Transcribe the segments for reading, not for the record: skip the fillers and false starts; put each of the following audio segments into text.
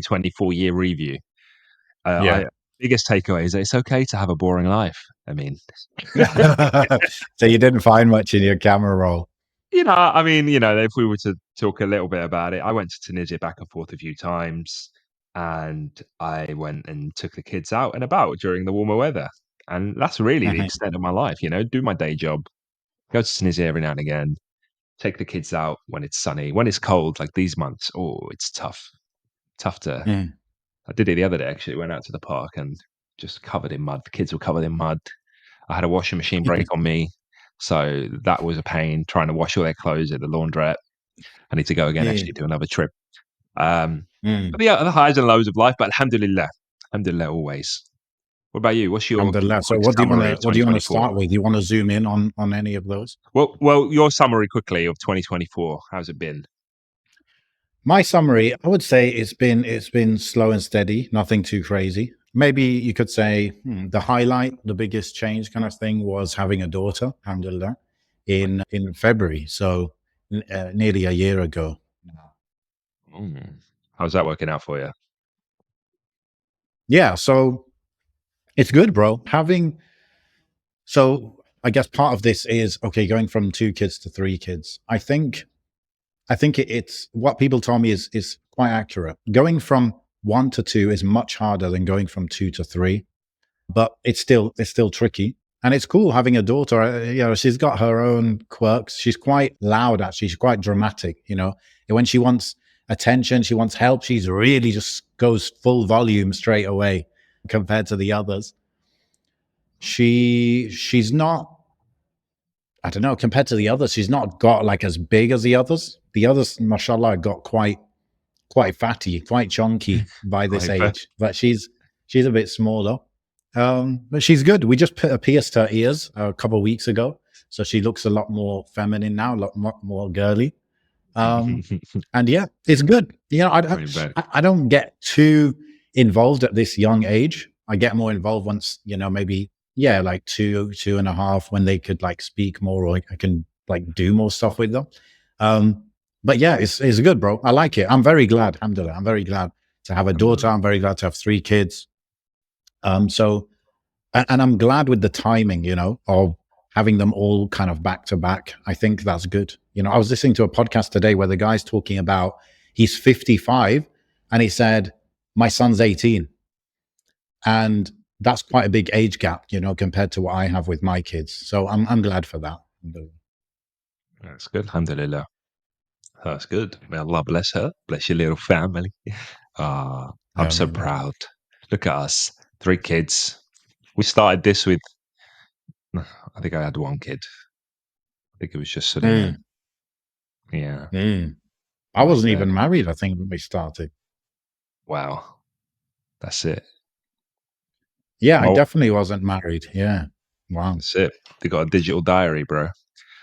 24-year review. Yeah. Biggest takeaway is that it's okay to have a boring life. I mean, So you didn't find much in your camera roll. if we were to talk a little bit about it, I went to Tunisia back and forth a few times, and I went and took the kids out and about during the warmer weather. And that's really the extent of my life, do my day job, go to Tunisia every now and again, take the kids out when it's sunny. When it's cold, like these months, it's tough. Tough to. I did it the other day, actually. Went out to the park and just covered in mud. The kids were covered in mud. I had a washing machine break on me. So that was a pain, trying to wash all their clothes at the laundrette. I need to go again, actually, do another trip. But yeah, the highs and lows of life, but alhamdulillah. Alhamdulillah always. What about you? What's your So quick what do you want summary to of 2024? start with? Do you want to zoom in on any of those? Well, your summary quickly of 2024. How's it been? My summary, I would say it's been slow and steady, nothing too crazy. Maybe you could say the highlight, the biggest change kind of thing was having a daughter, alhamdulillah, in February. So nearly a year ago. How's that working out for you? Yeah, so it's good, bro. So I guess part of this is, okay, going from 2 kids to 3 kids. I think it's what people told me is quite accurate. Going from 1 to 2 is much harder than going from 2 to 3, but it's still tricky. And it's cool having a daughter. She's got her own quirks. She's quite loud, actually. She's quite dramatic. And when she wants attention, she wants help, she's really just goes full volume straight away compared to the others. She's not, I don't know, compared to the others, she's not got like as big as the others. The others, mashallah, got quite fatty, quite chunky by this age, but she's a bit smaller. But she's good. We just pierced her ears a couple of weeks ago, so she looks a lot more feminine now, a lot more girly. And yeah, it's good. I don't get too involved at this young age. I get more involved once, maybe, like 2.5, when they could like speak more, or I can like do more stuff with them. But yeah, it's good, bro. I like it. I'm very glad, alhamdulillah. I'm very glad to have a daughter. I'm very glad to have 3 kids. So, and I'm glad with the timing, of having them all kind of back to back. I think that's good. I was listening to a podcast today where the guy's talking about he's 55 and he said, my son's 18. And that's quite a big age gap, compared to what I have with my kids. So I'm glad for that. That's good. Alhamdulillah. That's good. May Allah bless her. Bless your little family. I'm so proud. Look at us. 3 kids. We started this with, I think I had 1 kid. I think it was just Selena. Yeah. I wasn't even married, I think, when we started. Wow. That's it. Yeah, I definitely wasn't married. Yeah. Wow. That's it. They got a digital diary, bro.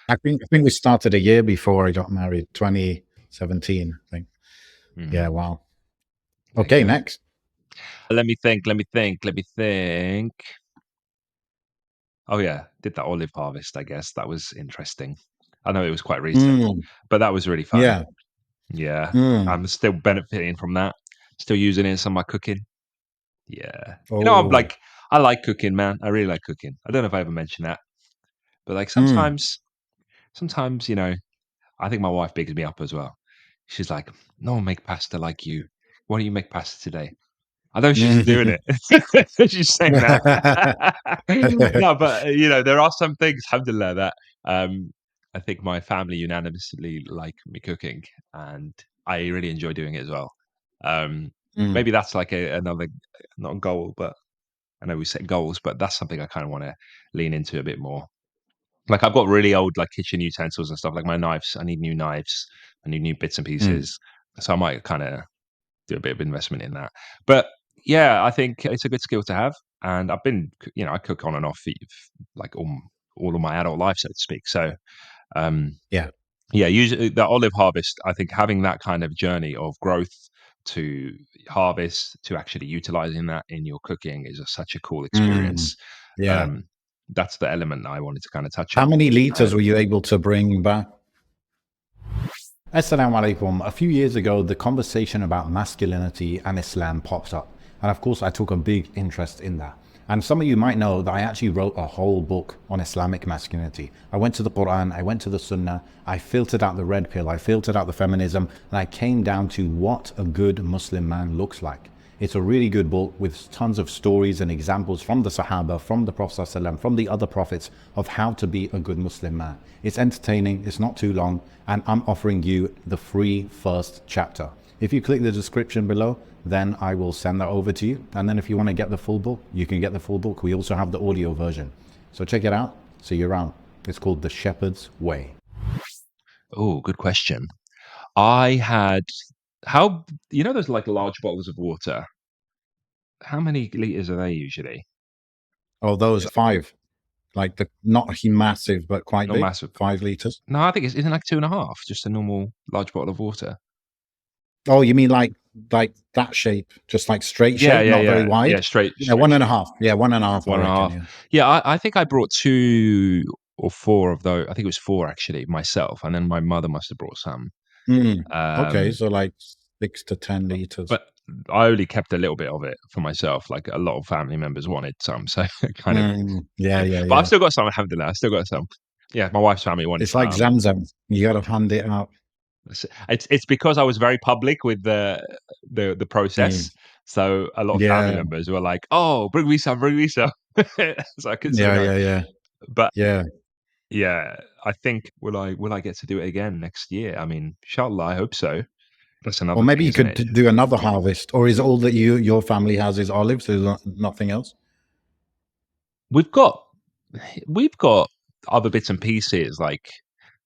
I think we started a year before I got married, 2017, I think. Yeah, wow. Okay, next. Let me think. Oh yeah, did that olive harvest, I guess. That was interesting. I know it was quite recent, but that was really fun. Yeah. I'm still benefiting from that. Still using it in some of my cooking. Yeah. I like cooking, man. I really like cooking. I don't know if I ever mentioned that, but like sometimes, I think my wife bigs me up as well. She's like, no one make pasta like you. Why don't you make pasta today? I know she's doing it. She's saying that. No, but there are some things, alhamdulillah, that I think my family unanimously like me cooking, and I really enjoy doing it as well. Maybe that's like another, not a goal, but I know we set goals, but that's something I kind of want to lean into a bit more. Like I've got really old like kitchen utensils and stuff, like my knives. I need new knives. I need new bits and pieces. So I might kind of do a bit of investment in that. But yeah, I think it's a good skill to have. And I've been, I cook on and off like all of my adult life, so to speak. So usually the olive harvest, I think having that kind of journey of growth to harvest to actually utilizing that in your cooking is such a cool experience. That's the element that I wanted to kind of touch on. How many liters were you able to bring back? Assalamu alaikum. A few years ago, the conversation about masculinity and Islam popped up. And of course, I took a big interest in that. And some of you might know that I actually wrote a whole book on Islamic masculinity. I went to the Quran, I went to the Sunnah, I filtered out the red pill, I filtered out the feminism, and I came down to what a good Muslim man looks like. It's a really good book with tons of stories and examples from the Sahaba, from the Prophet ﷺ, from the other prophets of how to be a good Muslim man. It's entertaining, it's not too long, and I'm offering you the free first chapter. If you click the description below, then I will send that over to you. And then if you want to get the full book, you can get the full book. We also have the audio version. So check it out. See you around. It's called The Shepherd's Way. Oh, good question. I had how those like large bottles of water. How many liters are they usually? Oh, those 5, like the not massive, but quite Not big, massive. 5 liters. No, I think isn't it like 2.5, just a normal large bottle of water. Oh, you mean like that shape, just like straight Yeah, shape, yeah, not very yeah, yeah. wide? Yeah, Straight one and a shape. half. Yeah, one and a half, I One and a reckon. half. Yeah. Yeah, I think I brought 2 or 4 of those. I think it was 4 actually myself, and then my mother must have brought some. Okay, Um, so like 6 to 10 liters. but I only kept a little bit of it for myself. Like a lot of family members wanted some, so kind of. Yeah, Yeah. yeah, But I've yeah. still got some. Alhamdulillah, I still got some. Yeah, my wife's family wanted It's like some. Zamzam. You got to hand it out. It's because I was very public with the Mm, process. So a lot of family yeah, members were like, "Oh, bring me some, bring me some." So I couldn't say yeah, no. yeah, yeah, But yeah. yeah, I think will I get to do it again next year? I mean, inshallah, I hope so. That's Or another maybe thing, you isn't could it? do another harvest. Or is all that your family has is olives? There's nothing else? We've got we've got other bits and pieces like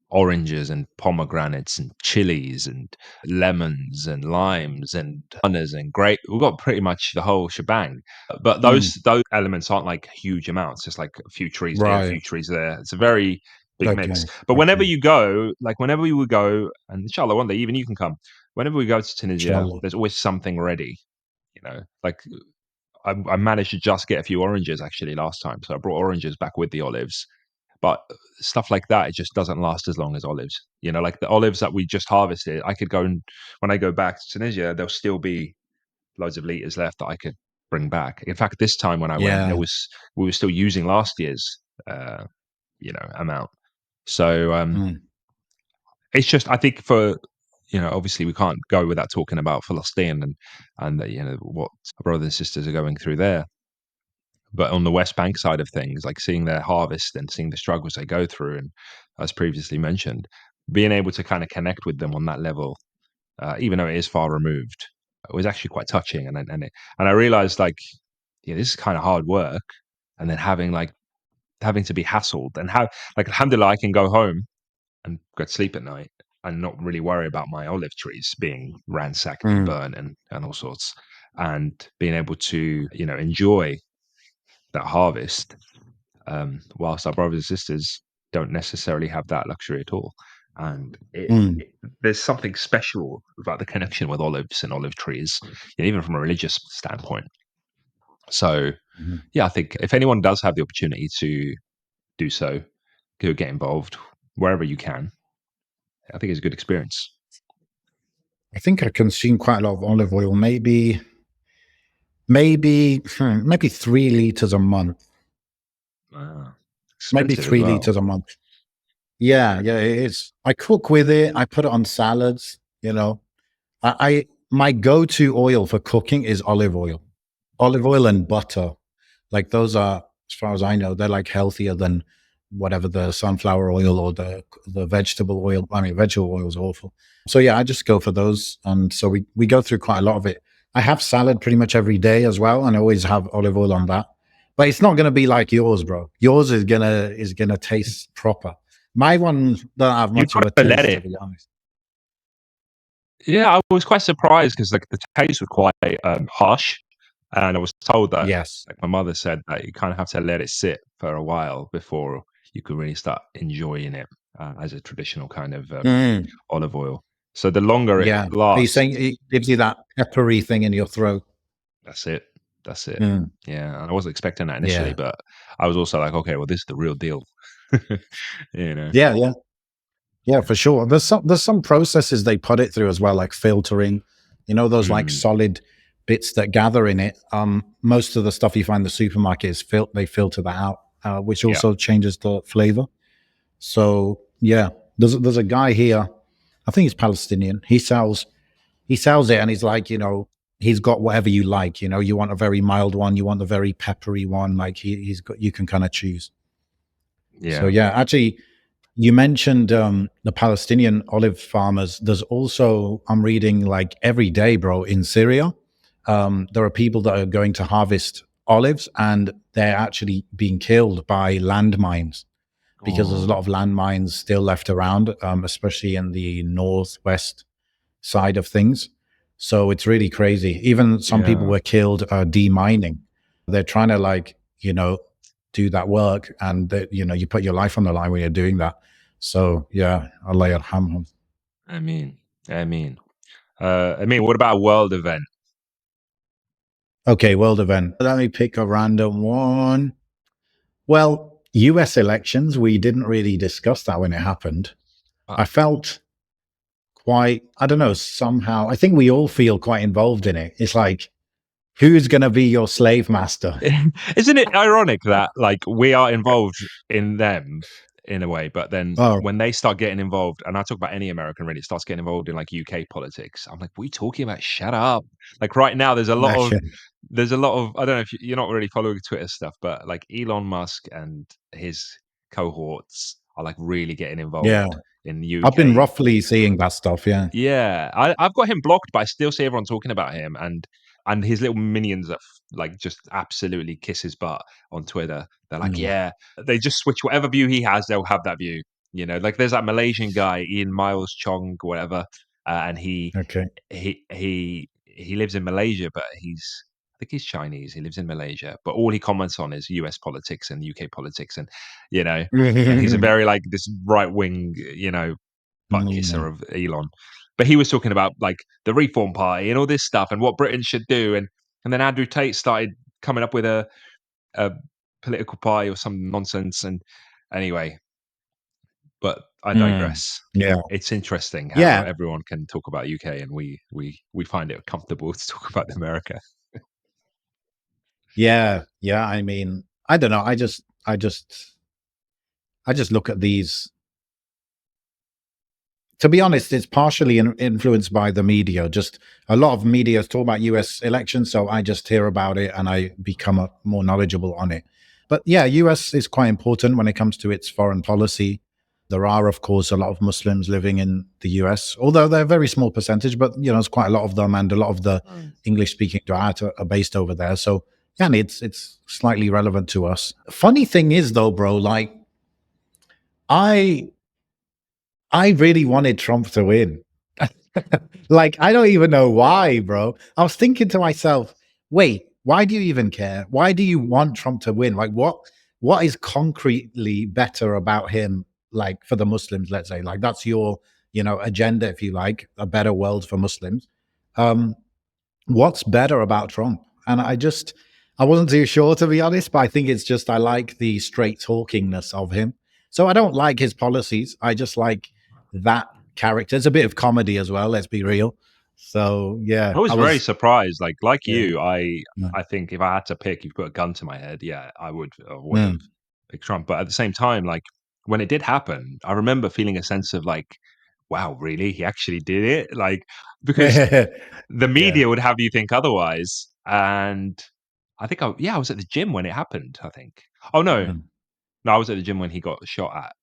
oranges and pomegranates and chilies and lemons and limes and bananas and grape. We've got pretty much the whole shebang. But Mm, those elements aren't like huge amounts. It's like a few trees here, a right. few trees there. It's a very big mix. Okay. But whenever Okay. you go, like whenever we would go, and inshallah one day even you can come. Whenever we go to Tunisia, Inshallah. there's always something ready. Like I managed to just get a few oranges actually last time, so I brought oranges back with the olives. But stuff like that, it just doesn't last as long as olives. Like the olives that we just harvested, I could go and when I go back to Tunisia, there'll still be loads of liters left that I could bring back. In fact, this time when I went, Yeah. we were still using last year's uh, amount. So Mm, it's just I think for obviously we can't go without talking about Palestine and what our brothers and sisters are going through there. But on the West Bank side of things, like seeing their harvest and seeing the struggles they go through, and as previously mentioned, being able to kind of connect with them on that level, even though it is far removed, it was actually quite touching. And I realized like, yeah, this is kind of hard work, and then having to be hassled and have like, alhamdulillah, I can go home and go to sleep at night and not really worry about my olive trees being ransacked and mm, burnt and all sorts, and being able to enjoy that harvest whilst our brothers and sisters don't necessarily have that luxury at all. And mm, there's something special about the connection with olives and olive trees, even from a religious standpoint. So, mhm. yeah, I think if anyone does have the opportunity to do so, go get involved wherever you can. I think it's a good experience. I think I consume quite a lot of olive oil. Maybe 3 liters a month. Wow. Maybe Expensive as three well. liters a month. Yeah, yeah, it is. I cook with it. I put it on salads. I my go-to oil for cooking is olive oil and butter. Like those are, as far as I know, they're like healthier than whatever the sunflower oil or the vegetable oil. I mean, vegetable oil is awful. So yeah, I just go for those, and so we go through quite a lot of it. I have salad pretty much every day as well, and I always have olive oil on that. But it's not going to be like yours, bro. Yours is gonna taste proper. My one don't have You've much of got a to let taste, to it. be honest. Yeah, I was quite surprised because like the taste was quite harsh, and I was told that Yes. like my mother said that you kind of have to let it sit for a while before you can really start enjoying it as a traditional kind of Mm, olive oil. So the longer it yeah. Are you saying lasts, it gives you that peppery thing in your throat? that's it. That's it. Mm, Yeah, and I wasn't expecting that initially, yeah. but I was also like, okay, well, this is the real deal. you know. Yeah, yeah. Yeah, for sure. There's some processes they put it through as well, like filtering. You know, those like Mm, solid bits that gather in it. Most of the stuff you find in the supermarket is they filter that out, which yeah. also changes the flavor. So yeah, there's a guy here. I think he's Palestinian. He sells it, and he's like, he's got whatever you like. You want a very mild one, you want a very peppery one. Like he's got, you can kind of choose. So Yeah. yeah, actually, you mentioned the Palestinian olive farmers. There's also, I'm reading like every day, bro, in Syria, there are people that are going to harvest olives and they're actually being killed by landmines because there's a lot Oh, of landmines still left around, especially in the northwest side of things. So it's really crazy. Even some people yeah. were killed demining. They're trying to do that work, and you put your life on the line when you're doing that. So yeah, Allah yarhamhum. I mean, I mean, what about a world event? Okay, world event. Let me pick a random one. Well, US elections, we didn't really discuss that when it happened. Uh, I felt quite, I don't know, somehow, I think we all feel quite involved in it. It's like, who's going to be your slave master? Isn't it ironic that like we are involved in them in a way, but then Oh, when they start getting involved, and I talk about any American really starts getting involved in like UK politics, I'm like, what are you talking about? Shut up! Like right now, there's a lot of I don't know if you're not really following Twitter stuff, but like Elon Musk and his cohorts are like really getting yeah. involved in the I've been UK. roughly seeing that stuff. Yeah. Yeah, I've got him blocked, but I still see everyone talking about him and his little minions that like just absolutely kiss his butt on Twitter. They're like, Mm, yeah, they just switch whatever view he has, they'll have that view. Like there's that Malaysian guy, Ian Miles Chong, or whatever, and he okay. he he he lives in Malaysia, but I think he's Chinese. He lives in Malaysia, but all he comments on is US politics and UK politics, and you know, and he's a very like this right wing, butt kisser Mm, of Elon. But he was talking about like the Reform Party and all this stuff and what Britain should do. And then Andrew Tate started coming up with a political party or some nonsense. And anyway, but I mm, digress. yeah. It's interesting how Yeah. everyone can talk about UK and we find it comfortable to talk about America. Yeah. Yeah. I mean, I don't know. I just look at these. To be honest, it's partially influenced by the media. Just a lot of media talk about US elections, so I just hear about it and I become more knowledgeable on it. But yeah, US is quite important when it comes to its foreign policy. There are, of course, a lot of Muslims living in the US, although they're a very small percentage, but there's quite a lot of them, and a lot of the Mm. English-speaking du'at are based over there. So yeah, and it's slightly relevant to us. Funny thing is, though, bro, like I I really wanted Trump to win. Like, I don't even know why, bro. I was thinking to myself, wait, why do you even care? Why do you want Trump to win? Like, what is concretely better about him, like for the Muslims, let's say? Like that's your, agenda, if you like, a better world for Muslims. Um, what's better about Trump? And I wasn't too sure, to be honest, but I think it's just I like the straight talkingness of him. So I don't like his policies. I just like that character. It's a bit of comedy as well, let's be real. So yeah, I was I very was surprised. Like yeah. you, I Mm, I think if I had to pick, you put a gun to my head, yeah, I would have mm. picked Trump. But at the same time, like when it did happen, I remember feeling a sense of like, wow, really, he actually did it. Like because the Yeah. media would have you think otherwise. And I think I was at the gym when it happened. I think. Oh no, Mm. no, I was at the gym when he got shot at.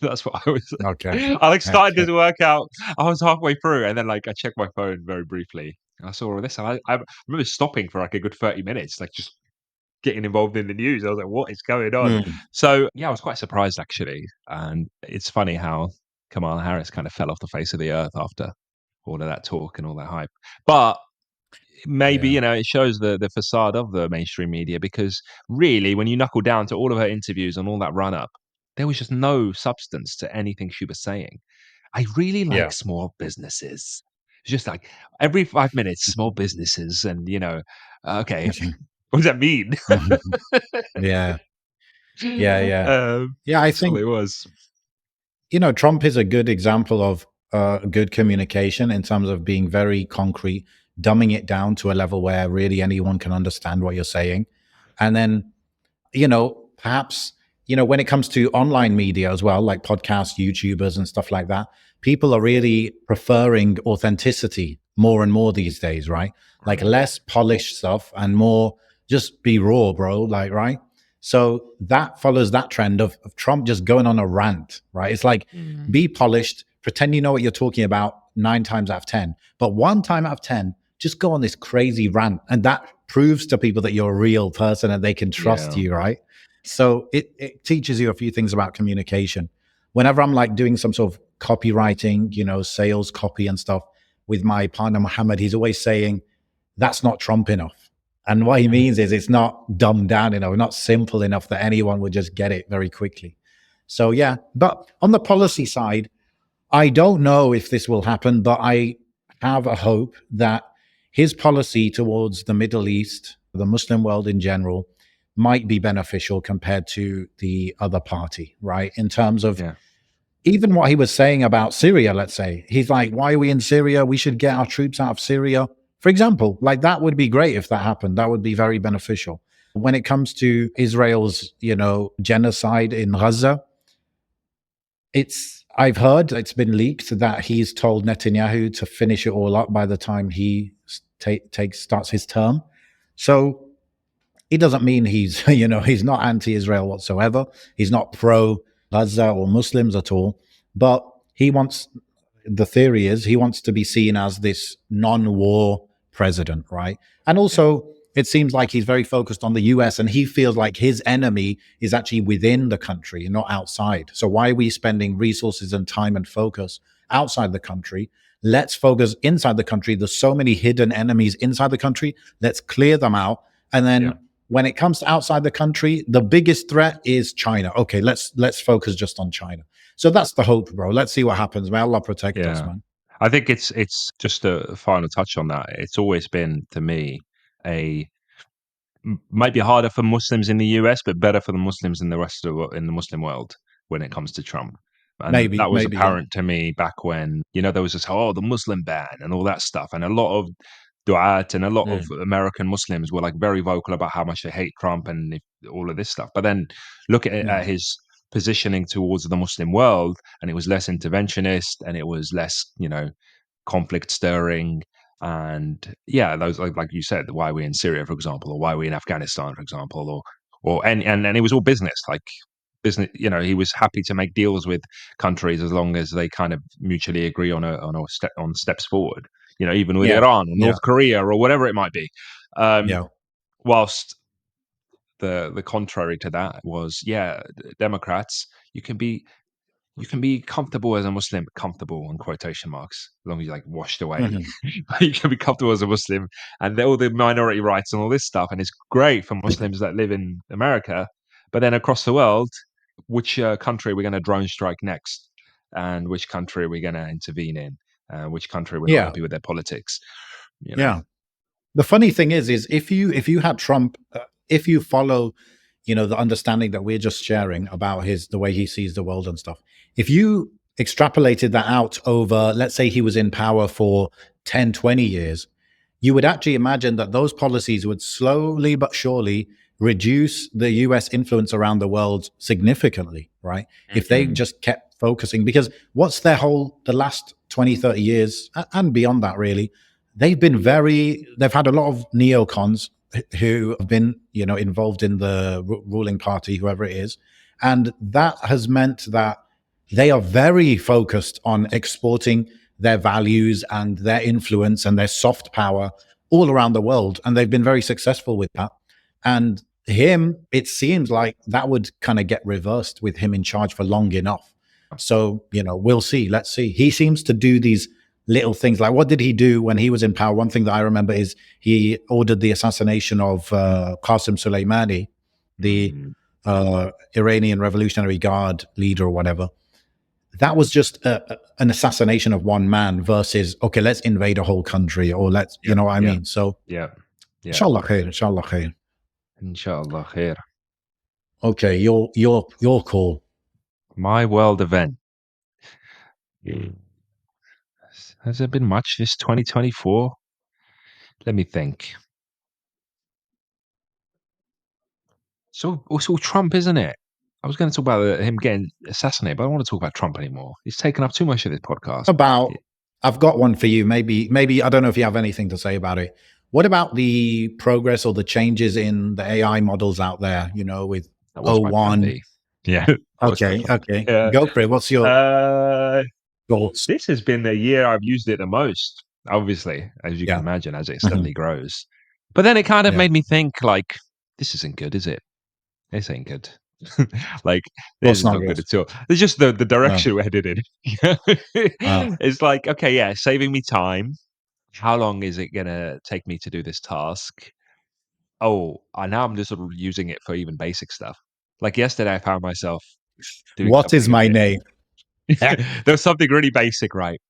That's what I was. Okay. I like started Okay. this workout. I was halfway through, and then like I checked my phone very briefly. And I saw all this, and I remember stopping for like a good 30 minutes, like just getting involved in the news. I was like, "What is going on?" Mm. So yeah, I was quite surprised actually, and it's funny how Kamala Harris kind of fell off the face of the earth after all of that talk and all that hype. But maybe Yeah. it shows the facade of the mainstream media because really when you knuckle down to all of her interviews and all that run up there was just no substance to anything she was saying. I really like Yeah. small businesses. It's just like every 5 minutes small businesses and okay. What does that mean? Yeah. Yeah. Yeah. Yeah. I That's all think it was. Trump is a good example of good communication in terms of being very concrete, dumbing it down to a level where really anyone can understand what you're saying. And then, perhaps, when it comes to online media as well, like podcasts, YouTubers, and stuff like that, people are really preferring authenticity more and more these days, right? Like Right. less polished stuff and more just be raw, bro. Like, right? So that follows that trend of Trump just going on a rant, right? It's like Mm. be polished, pretend you know what you're talking about 9 times out of 10, but 1 time out of 10, just go on this crazy rant. And that proves to people that you're a real person and they can trust Yeah. you, right? So it teaches you a few things about communication. Whenever I'm like doing some sort of copywriting, sales copy and stuff with my partner, Muhammad, he's always saying, that's not Trump enough. And what he means is it's not dumbed down enough, not simple enough that anyone would just get it very quickly. So, yeah. But on the policy side, I don't know if this will happen, but I have a hope that his policy towards the Middle East, the Muslim world in general, might be beneficial compared to the other party, right? In terms of Yeah. even what he was saying about Syria, let's say, he's like, why are we in Syria? We should get our troops out of Syria. For example, like that would be great if that happened. That would be very beneficial. When it comes to Israel's, genocide in Gaza, I've heard it's been leaked that he's told Netanyahu to finish it all up by the time he starts his term. So it doesn't mean he's he's not anti-Israel whatsoever. He's not pro Gaza or Muslims at all. But the theory is he wants to be seen as this non-war president, right? And Yeah. also, it seems like he's very focused on the US and he feels like his enemy is actually within the country and not outside. So why are we spending resources and time and focus outside the country? Let's focus inside the country. There's so many hidden enemies inside the country. Let's clear them out. And Yeah. then when it comes to outside the country, the biggest threat is China. Okay, let's focus just on China. So that's the hope, bro. Let's see what happens. May Allah protect us, Yeah. man. I think it's just a final touch on that. It's always been to me a might be harder for Muslims in the US, but better for the Muslims in the rest of in the Muslim world when it comes to Trump. And that was Maybe, yeah. apparent to me back when, there was this, the Muslim ban and all that stuff. And a lot of du'at and a lot of Mm, American Muslims were like very vocal about how much they hate Trump and all of this stuff. But then look at mm, his positioning towards the Muslim world, and it was less interventionist and it was less, conflict stirring. And yeah, those like you said, why we're in Syria, for example, or why we're in Afghanistan, for example, and it was all business, like business. He was happy to make deals with countries as long as they kind of mutually agree on steps forward. Even with yeah, Iran or yeah, North Korea or whatever it might be. yeah. Whilst the contrary to that was, yeah, Democrats, you can be comfortable as a Muslim, comfortable in quotation marks, as long as you're like washed away. Mhm. You can be comfortable as a Muslim, and all the minority rights and all this stuff, and it's great for Muslims that live in America. But then across the world, which country are we going to drone strike next, and which country are we going to intervene in, which country we're not Yeah, happy with their politics? yeah. The funny thing is if you had Trump, if you follow, the understanding that we're just sharing about the way he sees the world and stuff, if you extrapolated that out over, let's say he was in power for 10, 20 years, you would actually imagine that those policies would slowly but surely reduce the US influence around the world significantly, right? If they Mhm. just kept focusing, because what's the last 20, 30 years and beyond that, really, they've had a lot of neocons who have been, involved in the ruling party, whoever it is. And that has meant that they are very focused on exporting their values and their influence and their soft power all around the world. And they've been very successful with that. And it seems like that would kind of get reversed with him in charge for long enough. So, we'll see. Let's see. He seems to do these little things. Like, what did he do when he was in power? One thing that I remember is he ordered the assassination of Qasem Soleimani, the Mm. Iranian Revolutionary Guard leader or whatever. That was just an assassination of one man versus, okay, let's invade a whole country, or you Yeah, know what I yeah, mean? So, yeah, yeah. inshallah khair, inshallah khair. Inshallah khair. Okay, your call. My world event. Has there been much this 2024? Let me think. So it's all Trump, isn't it? I was going to talk about him getting assassinated, but I don't want to talk about Trump anymore. He's taken up too much of this podcast. I've got one for you. Maybe I don't know if you have anything to say about it. What about the progress or the changes in the AI models out there? With that was my plan O1. B. Yeah. Okay. Go for it. What's your thoughts? This has been the year I've used it the most, obviously, as you can imagine, as it steadily grows. But then it kind of made me think, like, this isn't good, is it? This ain't good. Like, this is not good at all. It's just the direction we're headed in. It's like, okay, yeah, saving me time. How long is it gonna take me to do this task? Oh, now I'm just sort of using it for even basic stuff. Like yesterday, I found myself doing What is something a my bit. name? There was something really basic, right?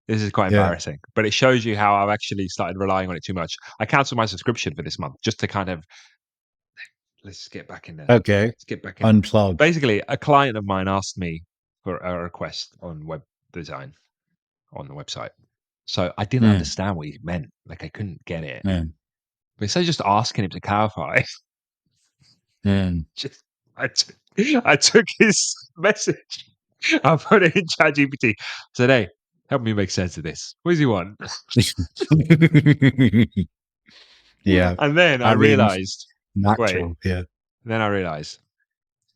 This is quite Yeah. embarrassing, but it shows you how I've actually started relying on it too much. I canceled my subscription for this month just to kind of let's get back in there. Okay. Let's get back in. Unplug. Basically, a client of mine asked me for a request on web design on the website. So I didn't understand what he meant. Like I couldn't get it. But instead of just asking him to clarify, just I took his message. I put it in ChatGPT. Said, "Hey, help me make sense of this. What does he want?" Yeah. And then I realized, natural. Yeah. Then I realized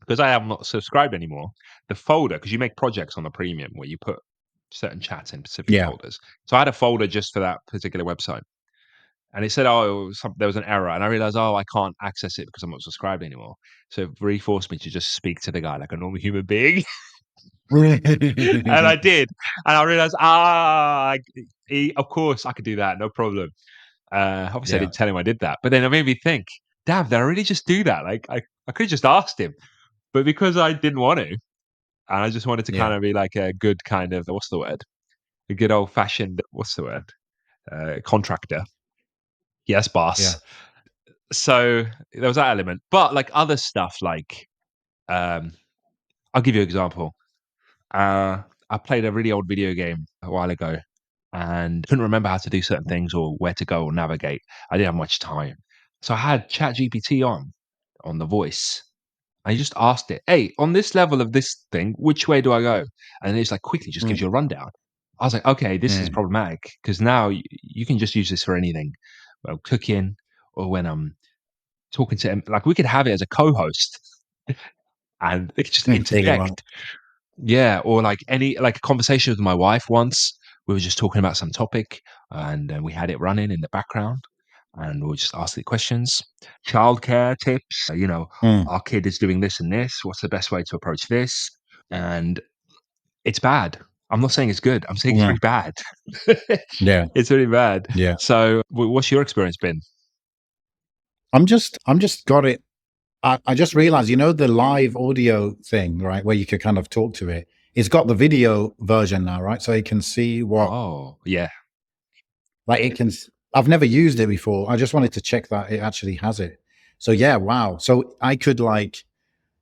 because I am not subscribed anymore, the folder, because you make projects on the premium where you put certain chats in specific folders. So I had a folder just for that particular website. And it said, there was an error. And I realized, I can't access it because I'm not subscribed anymore. So it reinforced me to just speak to the guy like a normal human being. And I did. And I realized, of course I could do that. No problem. Obviously, I didn't tell him I did that. But then it made me think, damn, did I really just do that? Like, I could have just asked him. But because I didn't want to, and I just wanted to kind of be like a good kind of, what's the word? A good old fashioned, what's the word? Contractor. Yes, boss. Yeah. So there was that element. But like other stuff, like, I'll give you an example. I played a really old video game a while ago and couldn't remember how to do certain things or where to go or navigate. I didn't have much time. So I had ChatGPT on the voice. I just asked it, hey, on this level of this thing, which way do I go? And it's like quickly just gives you a rundown. I was like, okay, this is problematic because now you can just use this for anything. Well, cooking or when I'm talking to him, like we could have it as a co-host and it could just interject. Yeah, or like a conversation with my wife once. We were just talking about some topic and we had it running in the background and we'll just ask it questions. Childcare tips, our kid is doing this and this. What's the best way to approach this? And it's bad. I'm not saying it's good. I'm saying it's really bad. Yeah. It's really bad. Yeah. So what's your experience been? I'm just got it. I just realized, the live audio thing, right, where you could kind of talk to it. It's got the video version now, right? So you can see what. Oh, yeah. Like it can. I've never used it before. I just wanted to check that it actually has it. So yeah, wow. So I could like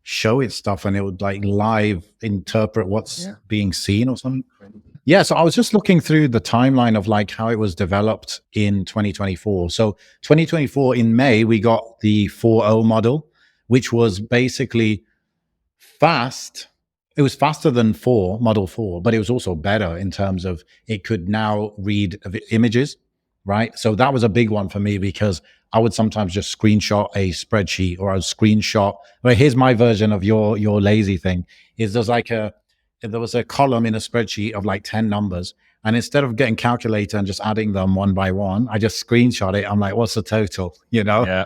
show it stuff and it would like live interpret what's being seen or something. Yeah, so I was just looking through the timeline of like how it was developed in 2024. So 2024 in May, we got the 4.0 model, which was basically fast. It was faster than Model 4, but it was also better in terms of it could now read images, right? So that was a big one for me because I would sometimes just screenshot a spreadsheet or I'd screenshot. Well, here's my version of your lazy thing. There was a column in a spreadsheet of like 10 numbers. And instead of getting calculator and just adding them one by one, I just screenshot it. I'm like, what's the total? Yeah.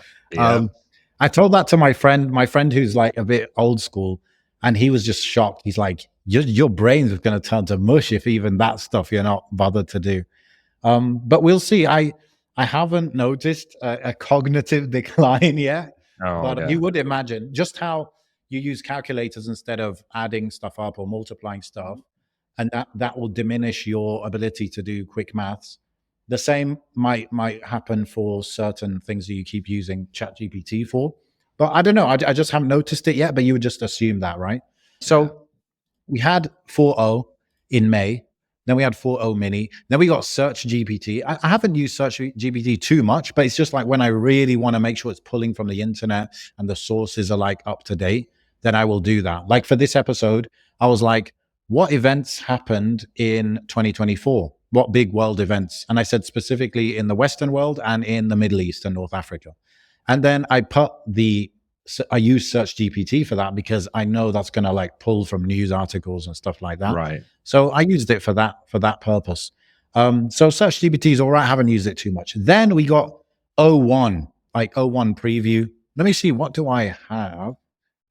I told that to my friend who's like a bit old school, and he was just shocked. He's like, your brain's going to turn to mush if even that stuff you're not bothered to do. But we'll see. I haven't noticed a cognitive decline yet, but you would imagine just how you use calculators instead of adding stuff up or multiplying stuff, and that will diminish your ability to do quick maths. The same might happen for certain things that you keep using ChatGPT for. But I don't know. I just haven't noticed it yet, but you would just assume that, right? So we had 4.0 in May. Then we had 4.0 mini. Then we got Search GPT. I haven't used Search GPT too much, but it's just like when I really want to make sure it's pulling from the internet and the sources are like up to date, then I will do that. Like for this episode, I was like, what events happened in 2024? What big world events? And I said specifically in the Western world and in the Middle East and North Africa. And then I use Search GPT for that because I know that's going to like pull from news articles and stuff like that. Right. So I used it for that purpose. So Search GPT is all right. I haven't used it too much. Then we got O1, like O1 preview. Let me see. What do I have?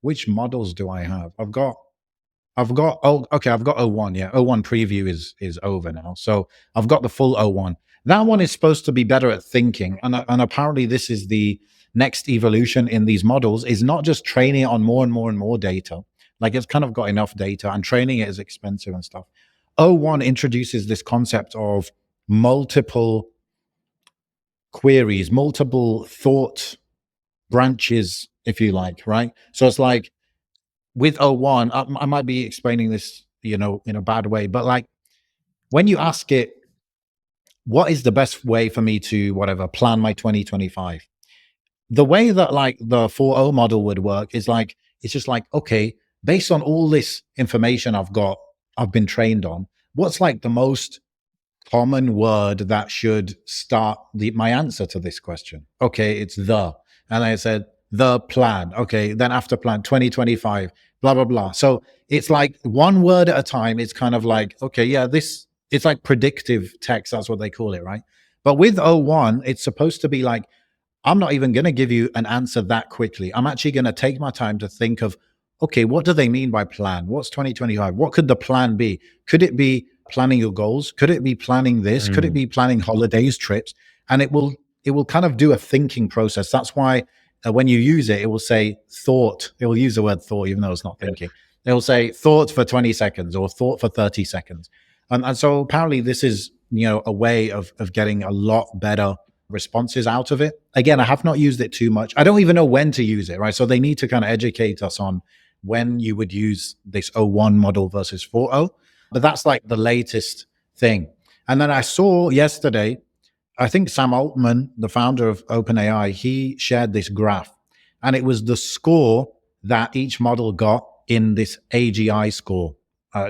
Which models do I have? I've got I've got O1. Yeah, O1 preview is over now. So I've got the full O1. That one is supposed to be better at thinking, and apparently this is the next evolution in these models. Is not just training it on more and more and more data. Like it's kind of got enough data, and training it is expensive and stuff. O1 introduces this concept of multiple queries, multiple thought branches, if you like, right? So it's like with O1, I might be explaining this, in a bad way, but like when you ask it, what is the best way for me to whatever plan my 2025? The way that like the 4.0 model would work is like, it's just like, okay, based on all this information I've been trained on, what's like the most common word that should start my answer to this question? Okay, it's the. And I said, the plan. Okay, then after plan, 2025, blah, blah, blah. So it's like one word at a time. It's kind of like, okay, yeah, it's like predictive text. That's what they call it, right? But with O1, it's supposed to be like, I'm not even going to give you an answer that quickly. I'm actually going to take my time to think of, okay, what do they mean by plan? What's 2025? What could the plan be? Could it be planning your goals? Could it be planning this? Could it be planning holidays, trips? And it will kind of do a thinking process. That's why when you use it, it will say thought. It will use the word thought, even though it's not thinking. It will say thought for 20 seconds or thought for 30 seconds. And so apparently this is, a way of getting a lot better responses out of it. Again, I have not used it too much. I don't even know when to use it, right? So they need to kind of educate us on when you would use this O1 model versus 4.0. But that's like the latest thing. And then I saw yesterday, I think Sam Altman, the founder of OpenAI, he shared this graph. And it was the score that each model got in this AGI score.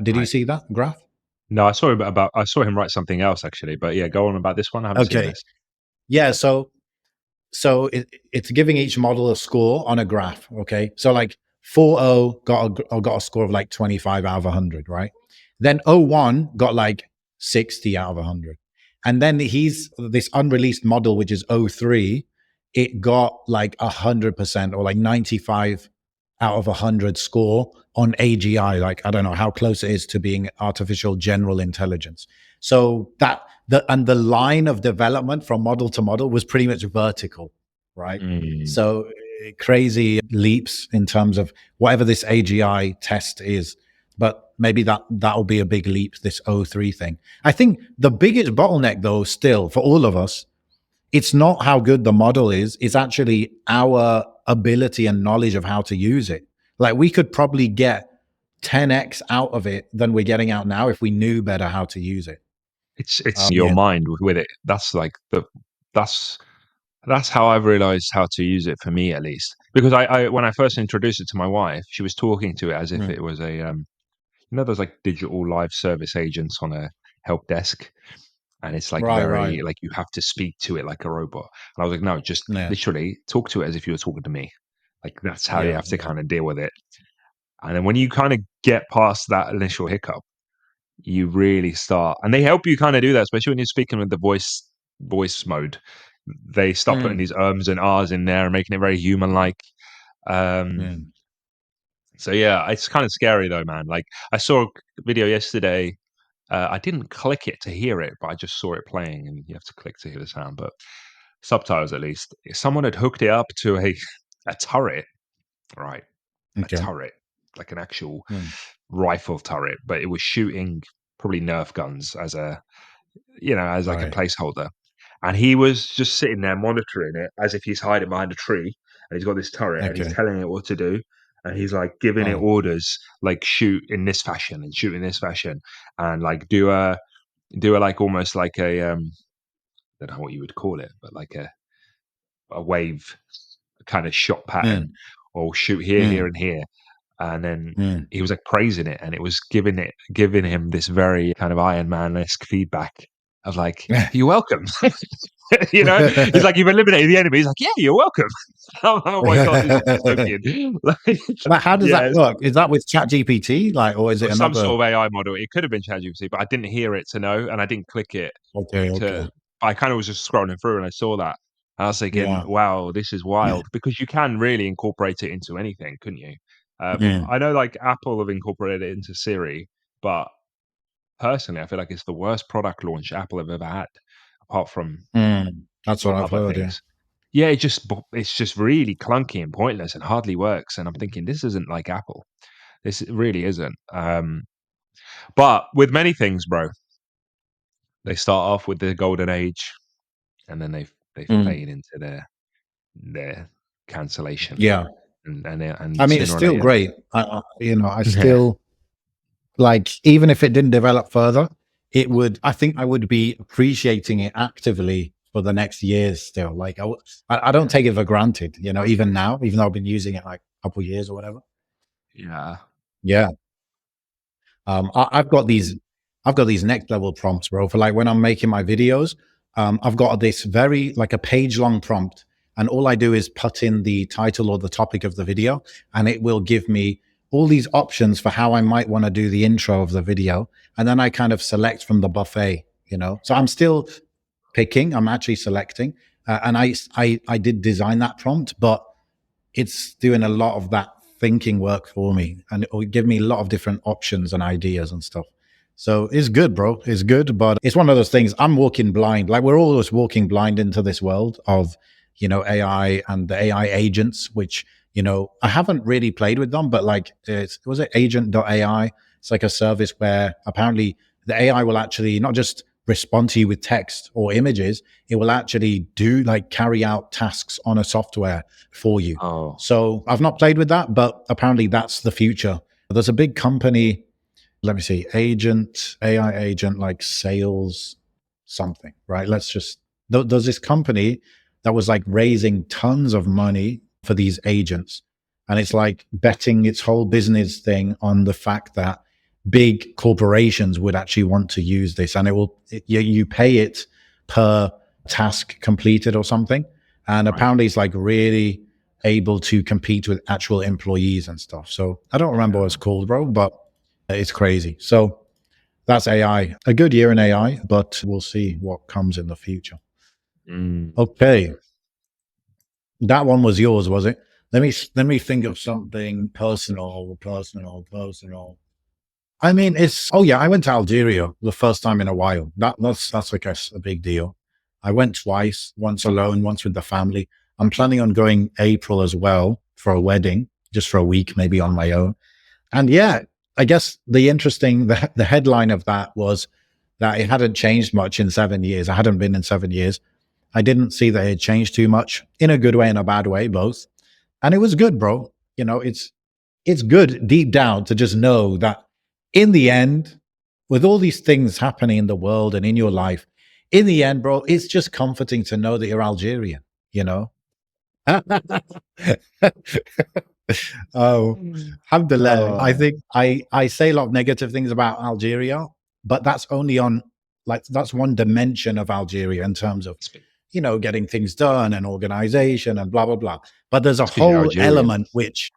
Did you see that graph? No, I saw him write something else actually, but yeah, go on about this one. I haven't seen Okay. this. Yeah. So it's giving each model a score on a graph. Okay. So like 4.0 got a score of like 25 out of 100, right? Then O1 got like 60 out of 100. And then he's this unreleased model, which is O3, it got like 100% or like 95 out of 100 score on AGI. Like, I don't know how close it is to being artificial general intelligence. So the line of development from model to model was pretty much vertical, right? So crazy leaps in terms of whatever this AGI test is. But maybe that'll be a big leap, this O3 thing. I think the biggest bottleneck, though, still for all of us, it's not how good the model is. It's actually our ability and knowledge of how to use it. Like we could probably get 10x out of it than we're getting out now if we knew better how to use it. It's your Yeah. mind with it. That's how I've realized how to use it for me, at least. Because I when I first introduced it to my wife, she was talking to it as if Mm. it was a there's like digital live service agents on a help desk, and it's like Right. very like you have to speak to it like a robot. And I was like, no, just Yeah. literally talk to it as if you were talking to me. Like that's how you Yeah. have to Yeah. kind of deal with it. And then when you kind of get past that initial hiccup, you really start, and they help you kind of do that, especially when you're speaking with the voice mode. They start putting Mm. these ums and ahs in there and making it very human like. Um, Yeah. so yeah, it's kind of scary though, man. Like I saw a video yesterday. I didn't click it to hear it, but I just saw it playing, and you have to click to hear the sound. But subtitles, at least, someone had hooked it up to a turret, right? A Okay. turret, like an actual Mm. rifle turret, but it was shooting probably Nerf guns as like a Right. placeholder. And he was just sitting there monitoring it as if he's hiding behind a tree, and he's got this turret and he's Okay. telling it what to do. And he's like giving it Oh. orders, like shoot in this fashion and shoot in this fashion, and like do a do like almost like a I don't know what you would call it, but like a wave kind of shot pattern, Mm, or shoot here, here, mm, and here. And then mm. he was like praising it, and it was giving him this very kind of Iron Man-esque feedback of like, "You're welcome." You know, he's like, "You've eliminated the enemy." He's like, "Yeah, you're welcome." Oh my god, this is so good. Like, But how does that yeah, work? Is that with ChatGPT, like, or is it or some another? sort of AI model. It could have been ChatGPT, but I didn't hear it to know, and I didn't click it Okay, to. okay, I kind of was just scrolling through, and I saw that. I was thinking, yeah, "Wow, this is wild," because you can really incorporate it into anything, couldn't you? mm, I know, like Apple have incorporated it into Siri, but personally, I feel like it's the worst product launch Apple have ever had, apart from that's what I've other heard. Yeah. things. Yeah, it's just really clunky and pointless and hardly works. And I'm thinking, this isn't like Apple. This really isn't. But with many things, bro, they start off with the golden age, and then they Mm, fade into their cancellation, yeah. and I mean, it's sooner or still later, great. I yeah, still like, even if it didn't develop further, it would. I think I would be appreciating it actively for the next years. Still, like, I don't take it for granted. Even now, even though I've been using it like a couple of years or whatever. yeah. Yeah. I've got these next level prompts, bro. For like when I'm making my videos, I've got this very like a page long prompt, and all I do is put in the title or the topic of the video, and it will give me all these options for how I might want to do the intro of the video, and then I kind of select from the buffet. So I'm still picking. I'm actually selecting, and I did design that prompt, but it's doing a lot of that thinking work for me, and it will give me a lot of different options and ideas and stuff. So it's good, bro. It's good, but it's one of those things. I'm walking blind. Like, we're always walking blind into this world of, AI and the AI agents, which, I haven't really played with them, but like, was it agent.ai? It's like a service where apparently the AI will actually not just respond to you with text or images, it will actually carry out tasks on a software for you. Oh, So I've not played with that, but apparently that's the future. There's a big company, let me see, AI agent, like sales something, right? There's this company that was like raising tons of money for these agents. And it's like betting its whole business thing on the fact that big corporations would actually want to use this. And you pay it per task completed or something. And right. apparently it's like really able to compete with actual employees and stuff. So I don't remember what it's called, bro, but it's crazy. So that's AI. A good year in AI, but we'll see what comes in the future. Mm. Okay, that one was yours, was it? Let me think of something personal, personal, personal. I mean, it's oh yeah, I went to Algeria the first time in a while. That's I guess a big deal. I went twice, once alone, once with the family. I'm planning on going April as well for a wedding, just for a week, maybe on my own. And yeah, I guess the headline of that was that it hadn't changed much in 7 years. I hadn't been in 7 years. I didn't see that it had changed too much, in a good way and a bad way, both. And it was good, bro. It's good deep down to just know that in the end, with all these things happening in the world and in your life, in the end, bro, it's just comforting to know that you're Algerian, you know? Oh, alhamdulillah. I Oh, think I say a lot of negative things about Algeria, but that's only on, like, that's one dimension of Algeria in terms of, it's, getting things done and organization and blah blah blah. But there's a it's because you're whole Algerian. element which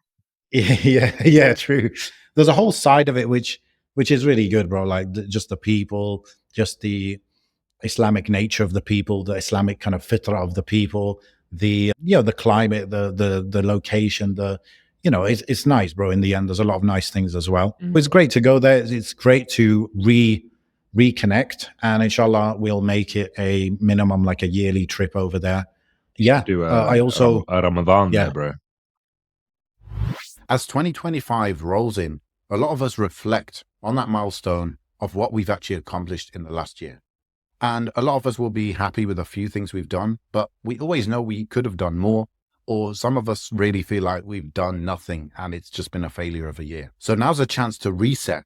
yeah, true. There's a whole side of it which is really good, bro. Like, just the people, just the Islamic nature of the people, the Islamic kind of fitra of the people, the climate, the location, it's nice, bro. In the end, there's a lot of nice things as well. Mm. It's great to go there. It's great to reconnect, and inshallah, we'll make it a minimum, like a yearly trip over there. Should Yeah. do I also, A Ramadan there, yeah. bro. As 2025 rolls in, a lot of us reflect on that milestone of what we've actually accomplished in the last year. And a lot of us will be happy with a few things we've done, but we always know we could have done more. Or some of us really feel like we've done nothing and it's just been a failure of a year. So now's a chance to reset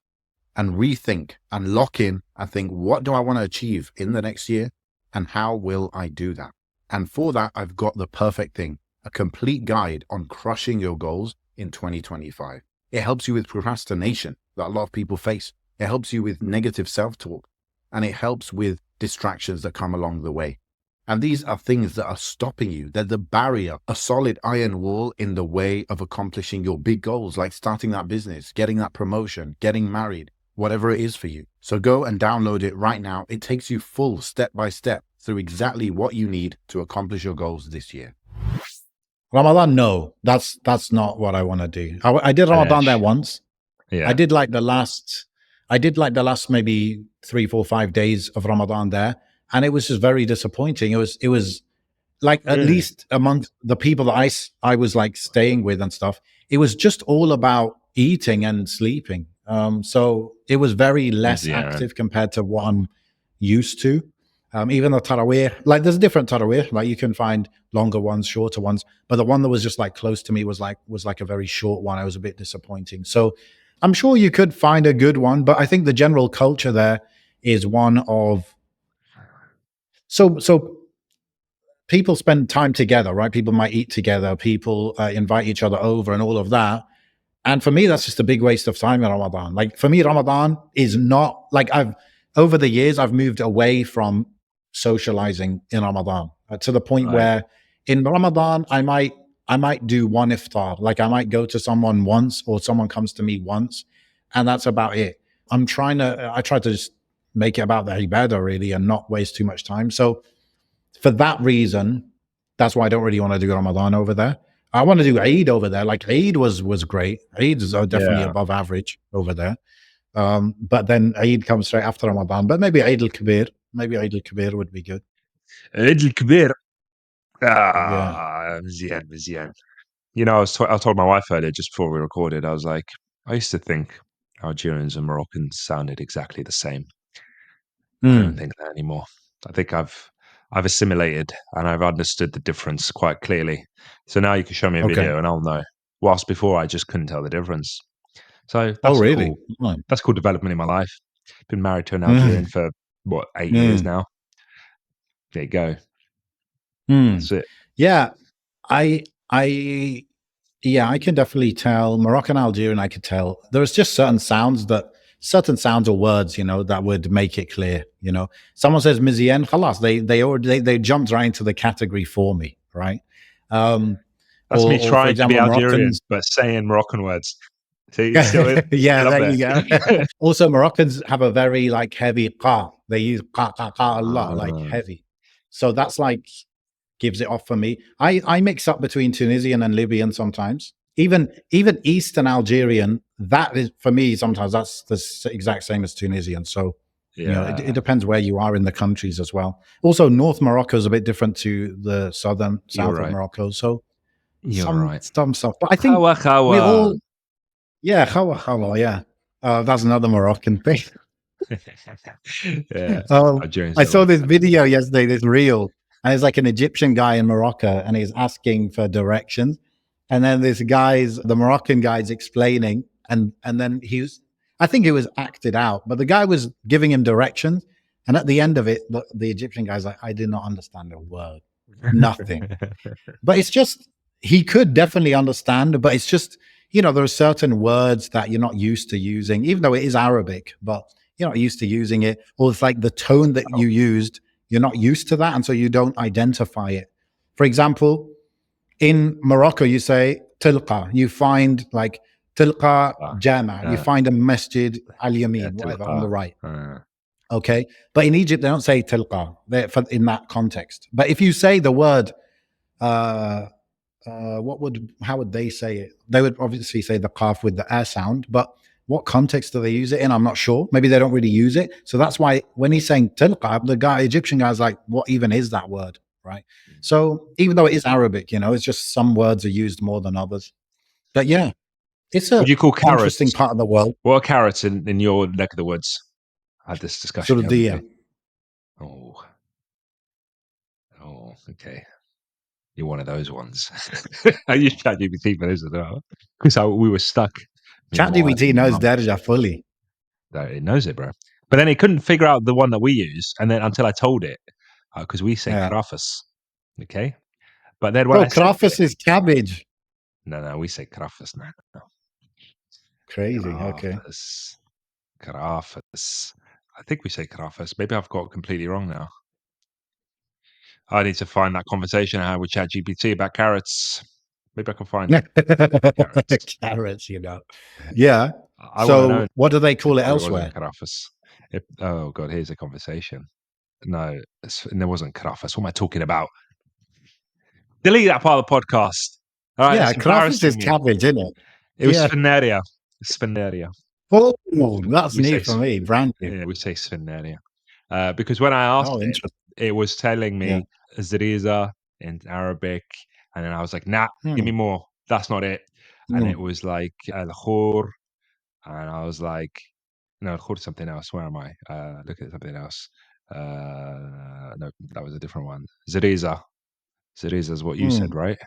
and rethink and lock in and think, what do I want to achieve in the next year? And how will I do that? And for that, I've got the perfect thing, a complete guide on crushing your goals in 2025. It helps you with procrastination that a lot of people face. It helps you with negative self-talk, and it helps with distractions that come along the way. And these are things that are stopping you. They're the barrier, a solid iron wall in the way of accomplishing your big goals, like starting that business, getting that promotion, getting married, whatever it is for you. So go and download it right now. It takes you full step by step through exactly what you need to accomplish your goals this year. Ramadan, no, that's not what I want to do. I did Ramadan there once. Yeah. I did like the last maybe 3, 4, 5 days of Ramadan there, and it was just very disappointing. It was like, at least amongst the people that I was like staying with and stuff, it was just all about eating and sleeping. So it was very less active compared to what I'm used to. Even the Taraweeh, like there's different Taraweeh, like you can find longer ones, shorter ones, but the one that was just like close to me was like a very short one. I was a bit disappointing. So I'm sure you could find a good one, but I think the general culture there is one of, so people spend time together, right? People might eat together, people invite each other over and all of that. And for me, that's just a big waste of time in Ramadan. Like for me, Ramadan is not like over the years, I've moved away from socializing in Ramadan to the point where in Ramadan, I might do one iftar. Like I might go to someone once or someone comes to me once, and that's about it. I try to just make it about the ibadah really and not waste too much time. So for that reason, that's why I don't really want to do Ramadan over there. I want to do Eid over there. Like Eid was great. Eid is definitely above average over there. But then Eid comes straight after Ramadan. But maybe Eid al-Kabir. Maybe Eid al-Kabir would be good. Eid al-Kabir. مزيان. You know, I told my wife earlier, just before we recorded, I was like, I used to think Algerians and Moroccans sounded exactly the same. I don't think that anymore. I think I've assimilated and I've understood the difference quite clearly. So now you can show me a video and I'll know. Whilst before I just couldn't tell the difference. So that's really? That's cool development in my life. Been married to an Algerian for what, 8 years now. There you go. That's it. Yeah, I can definitely tell Moroccan, Algerian. I could tell there's just certain sounds or words, you know, that would make it clear. You know, someone says Mizien, khalas, they jumped right into the category for me, right? That's me trying to be Algerian, but saying Moroccan words. See, yeah, there you go. Also, Moroccans have a very like heavy qa. They use qa a lot, like heavy. So that's like gives it off for me. I mix up between Tunisian and Libyan sometimes. Even Eastern Algerian, that is for me sometimes that's the exact same as Tunisian. So you know, it depends where you are in the countries as well. Also, North Morocco is a bit different to the south of Morocco. So some stuff. But I think we all. Yeah, khawa, yeah. That's another Moroccan thing. I saw this video yesterday, this reel, and it's like an Egyptian guy in Morocco, and he's asking for directions. And then the Moroccan guy's explaining, and then I think it was acted out, but the guy was giving him directions. And at the end of it, the Egyptian guy's like, I did not understand a word, nothing. But it's just, he could definitely understand, but it's just, you know, there are certain words that you're not used to using, even though it is Arabic, but you're not used to using it. Or it's like the tone that you used, you're not used to that. And so you don't identify it. For example, in Morocco, you say tilqa, you find like tilqa jama, you find a masjid al-yamin, whatever, on the right. Okay. But in Egypt, they don't say tilqa in that context. But if you say the word, how would they say it? They would obviously say the qaf with the air sound, but what context do they use it in? I'm not sure. Maybe they don't really use it. So that's why when he's saying tilqa, the Egyptian guy's like, what even is that word? Right. So even though it is Arabic, you know, it's just some words are used more than others. But yeah, it's a interesting part of the world. What are carrots in your neck of the woods? I had this discussion. Surdiya. Oh, okay. You're one of those ones. I use ChatGPT for this as well because we were stuck. ChatGPT knows Darja fully. It knows it, bro. But then it couldn't figure out the one that we use, and then until I told it, because we say Yeah. krafus, okay. But then when Bro, I said to crafus it, is cabbage. no, we say krafus now. Crazy. Okay. Krafus, krafus. I think we say krafus. Maybe I've got it completely wrong now. I need to find that conversation I had with ChatGPT about carrots. Maybe I can find it. Carrots. Carrots, you know. Yeah. I want to know. So what do they It call it probably wasn't elsewhere? krafus. Oh god, here's a conversation. No, there wasn't krafus. What am I talking about? Delete that part of the podcast. All right, Yeah, it's crafus is embarrassing me. cabbage, isn't it? It was Yeah. spinaria. Spinaria. Oh, that's We new say for me. Brand new. yeah, we say spinaria. Because when I asked Oh, it, interesting. it was telling Yeah. me Zariza in Arabic, and then I was like, "Nah, give me Hmm. more. That's not it." And Hmm. it was like al khur, and I was like, "No, al khur is something else. Where am I? Look at something else. No, that was a different one. Zariza. Zariza is what you said, Hmm. right?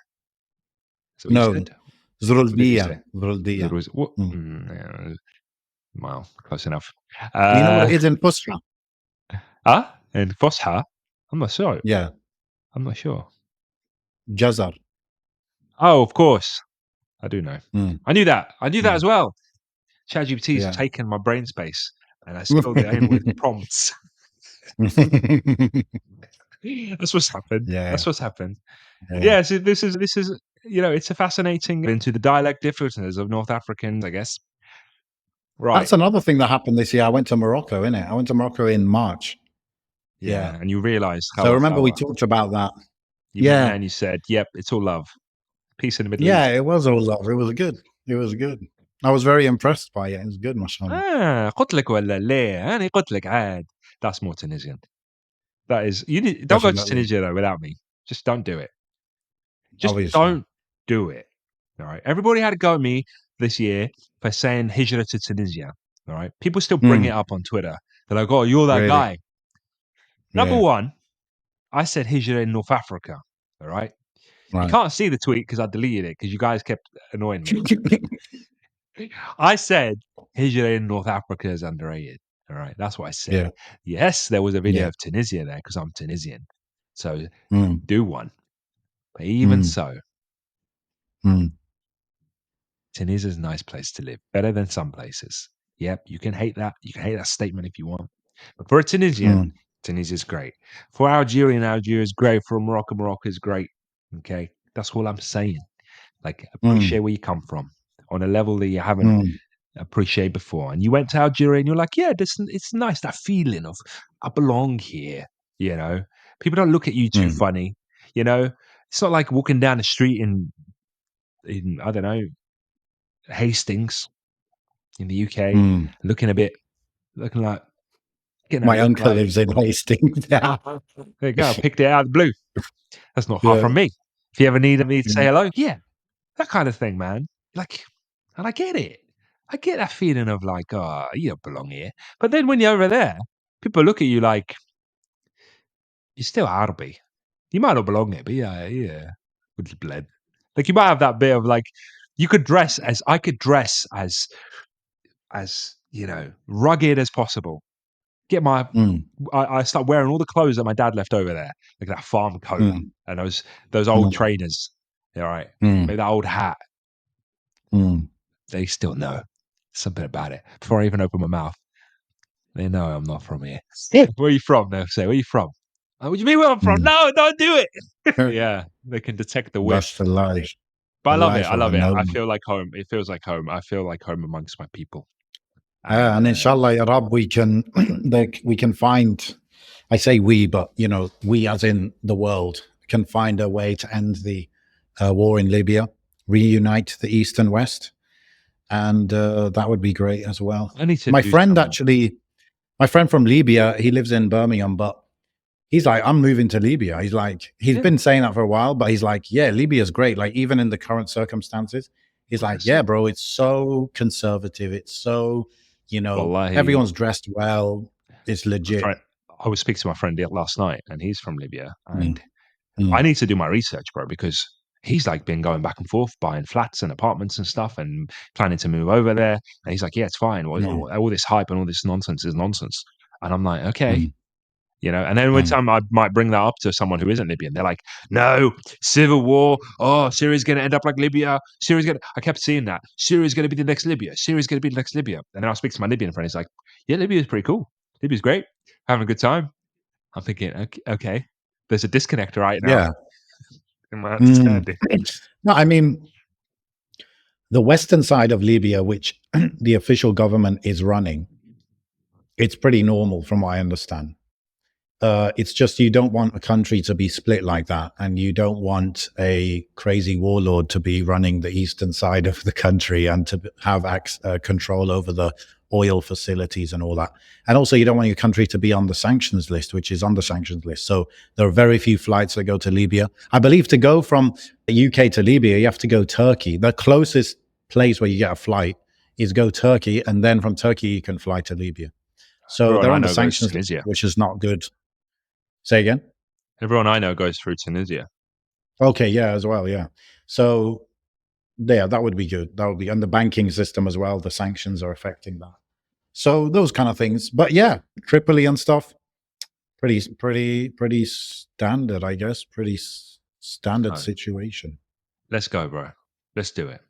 Is that what you No. said? What did you Zruldiya. say? Zruldiya. Zariza. What? Hmm. Yeah, well, close enough. Do you know what it is in Fusra? In Fosha, I'm not sure. Yeah. I'm not sure. Jazar. Oh, of course. I do know. Hmm. I knew that. I knew that Hmm. as well. ChatGPT's Yeah. taken my brain space and has filled it in with prompts. That's what's happened. Yeah. That's what's happened. Yeah. Yeah, so this is it's a fascinating into the dialect differences of North Africans, I guess. Right. That's another thing that happened this year. I went to Morocco, innit? I went to Morocco in March. Yeah. Yeah. And you realised So how remember we talked about that. you went there Yeah. and you said, "Yep, it's all love, peace in the Middle Yeah, East." it was all love. It was good. It was good. I was very impressed by it. It was good, mashallah. قلت لك ولا ليه؟ أنا قلت لك عاد. That's more Tunisian. That is don't go to Definitely. Tunisia though without me. Just don't do it. Just Obviously. don't do it. All right. Everybody had a go at me this year for saying hijra to Tunisia. All right. People still bring it Mm, up on Twitter. They're like, "Oh, you're that really. guy." Number Yeah. one, I said hijra in North Africa. All right. You Right. can't see the tweet because I deleted it because you guys kept annoying me. I said hijra in North Africa is underrated. All right. That's what I said. Yeah. Yes, there was a video Yeah. of Tunisia there because I'm Tunisian. So Mm, do one. But even mm, so, mm, Tunisia is a nice place to live, better than some places. Yep, you can hate that. You can hate that statement if you want. But for a Tunisian, mm, Tunisia is great. For Algerian, Algeria is great. For Morocco, Morocco is great. Okay. That's all I'm saying. Like, appreciate mm, where you come from on a level that you haven't mm, appreciated before. And you went to Algeria and you're like, yeah, it's nice, that feeling of I belong here. You know, people don't look at you too mm, funny. You know, it's not like walking down the street in I don't know, Hastings in the UK, mm. looking like getting that My look uncle like, lives in Hastings. Yeah. there you go, I picked it out of the blue. That's not far Yeah. from me. If you ever need me to say Mm, hello, yeah, that kind of thing, man. Like, and I get it. I get that feeling of like, oh, you don't belong here. But then when you're over there, people look at you like you're still Arabi. You might not belong here, but yeah, with the blood. Like you might have that bit of like, you could dress as I could dress as rugged as possible. Get my mm, I start wearing all the clothes that my dad left over there, like that farm coat mm, and those old mm, trainers. All right, mm, maybe that old hat. mm. They still know something about it before I even open my mouth. They know I'm not from here. Yeah. Where are you from? They'll say, "Where are you from?" Oh, what do you mean where I'm from? Mm. No, don't do it. Yeah, they can detect the whiff. That's the life. But I The love it. life I of a love it. I nomad. feel like home. It feels like home. I feel like home amongst my people. And And inshallah, ya Rab, we can we can find. I say we, but we as in the world can find a way to end the war in Libya, reunite the East and West, and that would be great as well. I need to My do friend some. actually, my friend from Libya, he lives in Birmingham, but he's like, I'm moving to Libya. He's like, he's Yeah, been saying that for a while, but he's like, yeah, Libya's great. Like, even in the current circumstances, he's like, that's yeah, it. bro, it's so conservative. It's so, Wallahi, everyone's dressed well. It's my legit. friend. I was speaking to my friend last night, and he's from Libya, Mm, and I mm, need to do my research, bro, because he's like been going back and forth, buying flats and apartments and stuff, and planning to move over there. And he's like, yeah, it's fine. All this hype and all this nonsense is nonsense. And I'm like, okay. And then one time I might bring that up to someone who isn't Libyan. They're like, no, civil war. Oh, Syria's going to end up like Libya. I kept seeing that. Syria's going to be the next Libya. Syria's going to be the next Libya. And then I'll speak to my Libyan friend. He's like, yeah, Libya's pretty cool. Libya's great. Having a good time. I'm thinking, okay. There's a disconnect right now in my understanding. No, I mean, the western side of Libya, which the official government is running, it's pretty normal from what I understand. It's just you don't want a country to be split like that, and you don't want a crazy warlord to be running the eastern side of the country and to have control over the oil facilities and all that. And also, you don't want your country to be on the sanctions list, which is on the sanctions list. So there are very few flights that go to Libya. I believe to go from the UK to Libya, you have to go Turkey. The closest place where you get a flight is go Turkey, and then from Turkey you can fly to Libya. So they're on the sanctions list, which is not good. Say again? Everyone I know goes through Tunisia. Okay, yeah, as well, yeah. So, yeah, that would be good. That would be, and the banking system as well. The sanctions are affecting that. So those kind of things. But yeah, Tripoli and stuff, pretty standard, I guess. Pretty standard situation. Let's go, bro. Let's do it.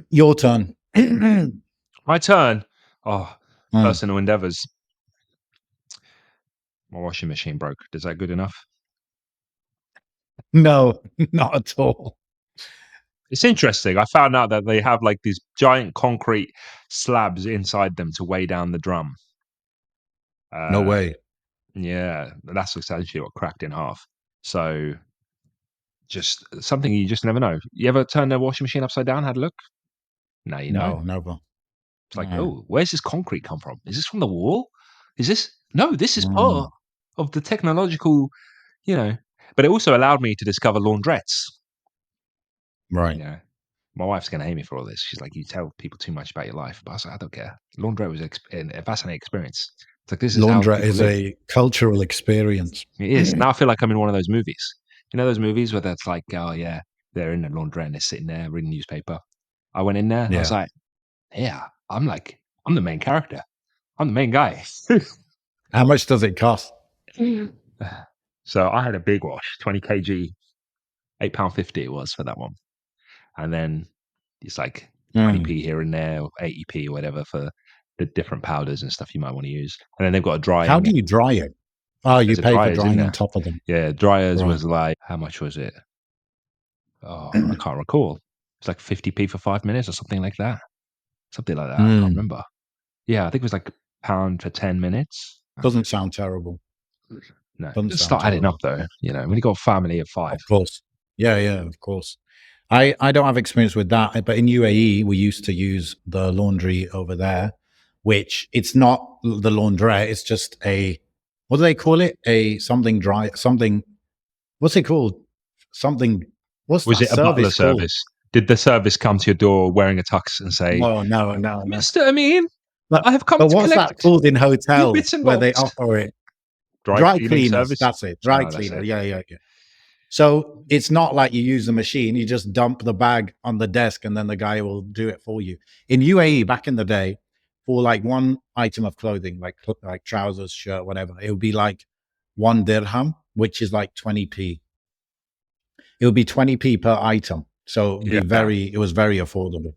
Your turn. My turn. Oh, personal endeavors. My washing machine broke. Is that good enough? No, not at all. It's interesting. I found out that they have like these giant concrete slabs inside them to weigh down the drum. No way. Yeah, that's essentially what cracked in half. So just something you just never know. You ever turn the washing machine upside down, had a look? No, No, never. It's like, oh, where's this concrete come from? Is this from the wall? Is this? No, this is part of the technological, But it also allowed me to discover laundrettes. Right. Yeah. My wife's going to hate me for all this. She's like, you tell people too much about your life. But I was like, I don't care. Laundrette was a fascinating experience. It's like, this is laundrette is a cultural experience. It is. Now I feel like I'm in one of those movies. You know those movies where that's like, oh yeah, they're in the laundrette and they're sitting there reading the newspaper. I went in there. I was like, yeah, I'm the main character. I'm the main guy. How much does it cost? So I had a big wash, 20 kg, £8.50 it was for that one. And then it's like 20p here and there, or 80p or whatever for the different powders and stuff you might want to use. And then they've got a dryer. How do you dry it? Oh, you pay for drying on top of them. Yeah, dryers was like, how much was it? Oh, I can't recall. It's like 50p for 5 minutes or something like that. Something like that. I can't remember. Yeah, I think it was like £1 for 10 minutes. Doesn't sound terrible. No, just start adding up though. When you got a family of 5. Of course. Yeah, of course. I don't have experience with that, but in UAE we used to use the laundry over there, which it's not the laundrette. It's just what do they call it? What's it called? Was it a butler service? Did the service come to your door wearing a tux and say, no, Mr. Amin, I have come to collect. But what's that called in hotels where they offer it? Dry cleaners. Service? That's it. Dry cleaner. Yeah. So it's not like you use the machine. You just dump the bag on the desk and then the guy will do it for you. In UAE, back in the day, for like one item of clothing, like trousers, shirt, whatever, it would be like 1 dirham, which is like 20p. It would be 20p per item. So it was very affordable.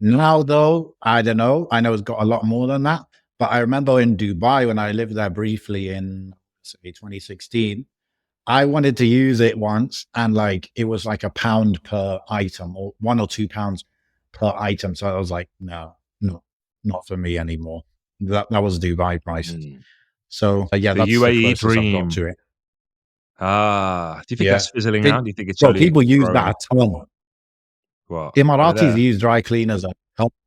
Now, though, I don't know. I know it's got a lot more than that. But I remember in Dubai, when I lived there briefly in, say, 2016, I wanted to use it once, and it was like £1 per item, or £1 or £2 per item. So I was like, no, not for me anymore. That was Dubai prices. So yeah, that's UAE the dream. I've got to it. Do you think that's fizzling out? Do you think it's people use that a ton? What? Emiratis use dry cleaners a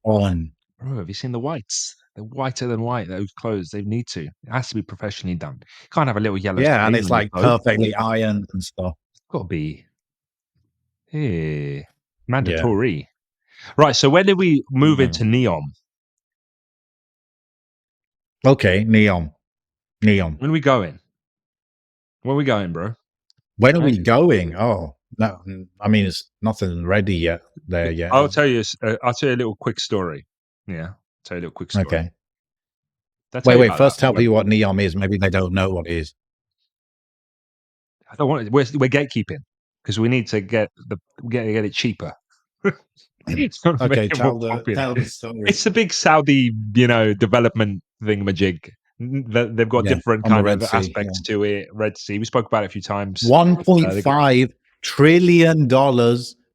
ton. Bro, have you seen the whites? They're whiter than white. Those clothes, they need to. It has to be professionally done. You can't have a little yellow. Yeah, and it's like perfectly ironed and stuff. It's got to be mandatory. Yeah. Right, so when did we move into NEOM? Okay, NEOM. When are we going? Where are we going, bro? When are we going? Oh, No, I mean, it's nothing ready yet there yet. I'll tell you. I'll tell you a little quick story. Yeah, I'll tell you a little quick story. Okay. Did I tell you Wait. about that First, tell web? me what NEOM is. Maybe they don't know what it is. I don't want. We're gatekeeping because we need to get it cheaper. To make Okay, it more popular. tell the story. It's a big Saudi, development thingamajig. They've got Yeah, different on the kind of Red Sea. Yeah. aspects to it. Red Sea. We spoke about it a few times. They got, $1.5 trillion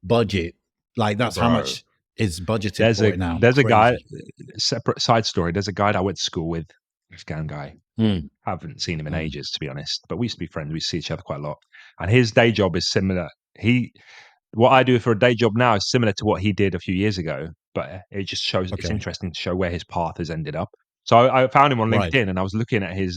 budget. Like that's how bro. much is budgeted for it now. There's a guy. Crazy. Separate side story. There's a guy that I went to school with. Afghan guy. Mm, Haven't seen him in mm. ages, to be honest. But we used to be friends. We see each other quite a lot. And his day job is similar. What I do for a day job now is similar to what he did a few years ago, but it just shows it's Okay. interesting to show where his path has ended up. So I found him on Right. LinkedIn and I was looking at his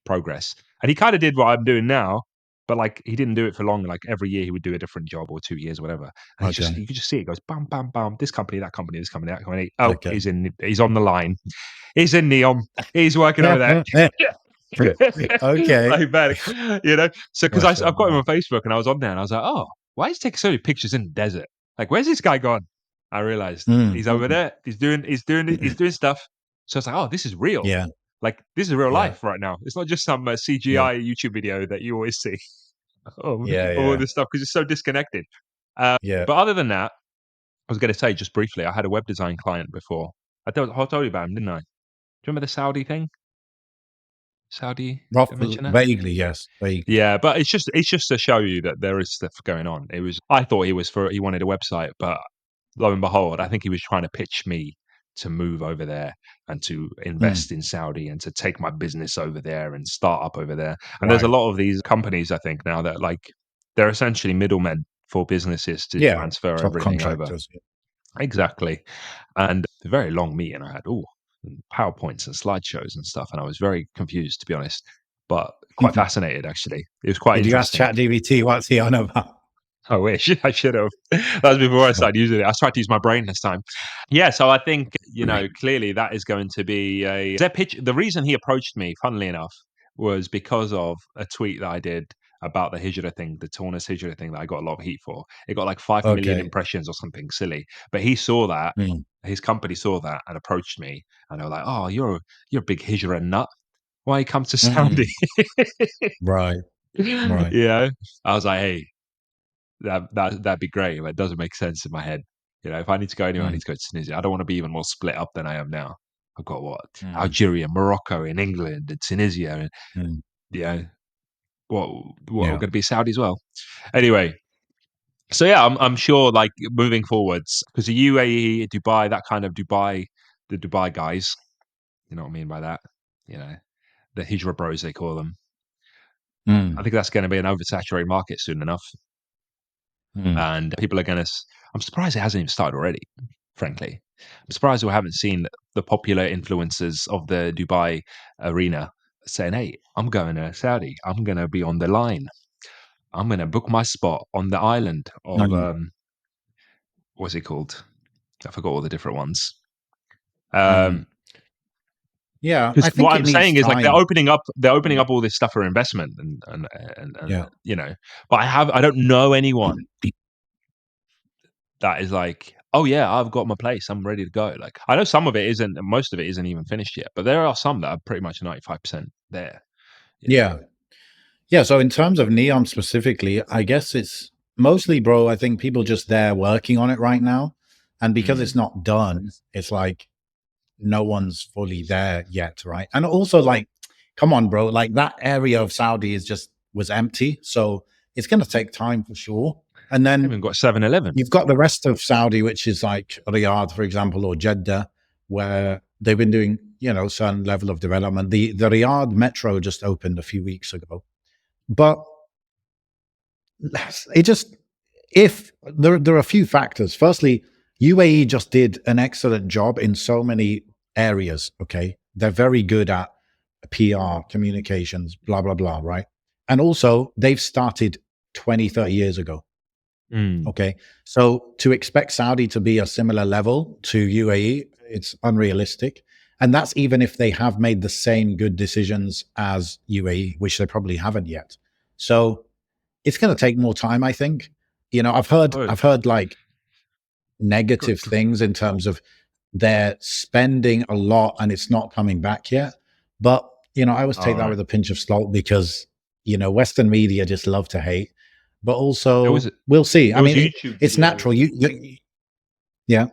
progress. And he kind of did what I'm doing now, but like he didn't do it for long. Like every year he would do a different job or 2 years, or whatever. And Okay. you could just see it goes bam, bam, bam. This company, that company, this company, that company. Oh, Okay. he's on the line. He's in NEOM. He's working over there. Okay. Like, man, so because I've got him Mashallah. on Facebook and I was on there and I was like, oh, why is he taking so many pictures in the desert? Like, where's this guy gone? I realized he's over there. He's doing stuff. So I was like, oh, this is real. Yeah. Like, this is real Yeah. life right now. It's not just some CGI YouTube video that you always see of all this stuff because it's so disconnected. Yeah. But other than that, I was going to say just briefly, I had a web design client before. I told you about him, didn't I? Do you remember the Saudi thing? Saudi, did I mention that? Vaguely, yes. Vaguely. Yeah, but it's just to show you that there is stuff going on. I thought he wanted a website, but lo and behold, I think he was trying to pitch me to move over there and to Mm, invest in Saudi and to take my business over there and start up over there. And there's a right. lot of these companies, I think, now that they're essentially middlemen for businesses to Yeah. transfer everything over. Subcontractors. Exactly. And a very long meeting I had, PowerPoints and slideshows and stuff, and I was very confused, to be honest, but quite fascinated, actually. It was quite Did you ask interesting. ChatGPT what's he on about? I wish I should have. That was before I started using it. I tried to use my brain this time. Yeah, so I think, clearly that is going to be their pitch. The reason he approached me, funnily enough, was because of a tweet that I did about the Hijra thing, the Taunus Hijra thing that I got a lot of heat for. It got like 5 million Okay. impressions or something silly. But he saw that, Mm, his company saw that and approached me, and they were like, "Oh, you're a big Hijra nut. Why you come to Saudi?" right. Right. I was like, "Hey, that'd be great. But it doesn't make sense in my head. If I need to go anywhere, I need Mm, to go to Tunisia. I don't want to be even more split up than I am now. I've got mm, Algeria, Morocco, in England, and Tunisia, and mm, yeah, what we're yeah. going to be Saudi as well. Anyway, so yeah, I'm sure like moving forwards because the UAE, Dubai, that kind of Dubai, the Dubai guys, you know what I mean by that, you know, the Hijra bros they call them. I Mm, think that's going to be an oversaturated market soon enough. mm. And people are going to. I'm surprised it hasn't even started already. Frankly, I'm surprised we haven't seen the popular influencers of the Dubai arena saying, "Hey, I'm going to Saudi. I'm going to be on the line. I'm going to book my spot on the island of Mm, what's it called? I forgot all the different ones." mm. Yeah, Because I what think I'm it needs saying is like they're time. opening up all this stuff for investment and Yeah. but I don't know anyone that is like, oh yeah, I've got my place, I'm ready to go. Like I know some of it isn't, most of it isn't even finished yet, but there are some that are pretty much 95% there. Yeah. Yeah. So in terms of NEOM specifically, I guess it's mostly, bro, I think people just there working on it right now. And because it's not done, it's like no one's fully there yet, right? And also, like, come on, bro, like that area of Saudi was empty. So it's gonna take time for sure. And I then even got 7-Eleven. you've got the rest of Saudi, which is like Riyadh, for example, or Jeddah, where they've been doing, certain level of development. The Riyadh metro just opened a few weeks ago. But it just, if there are a few factors. Firstly, UAE just did an excellent job in so many areas. Okay. They're very good at PR, communications, blah, blah, blah. Right. And also, they've started 20, 30 years ago. Okay. So to expect Saudi to be a similar level to UAE, it's unrealistic. And that's even if they have made the same good decisions as UAE, which they probably haven't yet. So it's going to take more time, I think. I've heard like negative things in terms of they're spending a lot and it's not coming back yet. But, I always take that with a pinch of salt because, Western media just love to hate. But also, we'll see. I mean, it's natural. Yeah.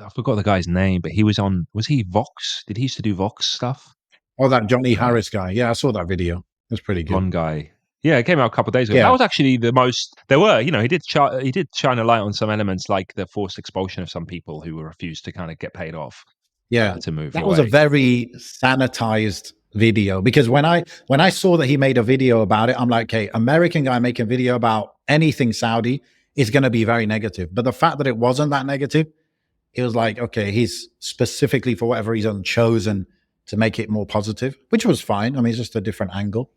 I forgot the guy's name, but he was on. Was he Vox? Did he used to do Vox stuff? Oh, that Johnny Harris guy. Yeah, I saw that video. That's pretty good. One guy. Yeah, it came out a couple of days ago. Yeah. That was actually the most. There were, he did shine a light on some elements, like the forced expulsion of some people who were refused to kind of get paid off. Yeah, to move. That was a very sanitized video because when I saw that he made a video about it, I'm like, okay, American guy making a video about anything Saudi is going to be very negative. But the fact that it wasn't that negative, it was like, okay, he's specifically for whatever reason chosen to make it more positive, which was fine. I mean, it's just a different angle.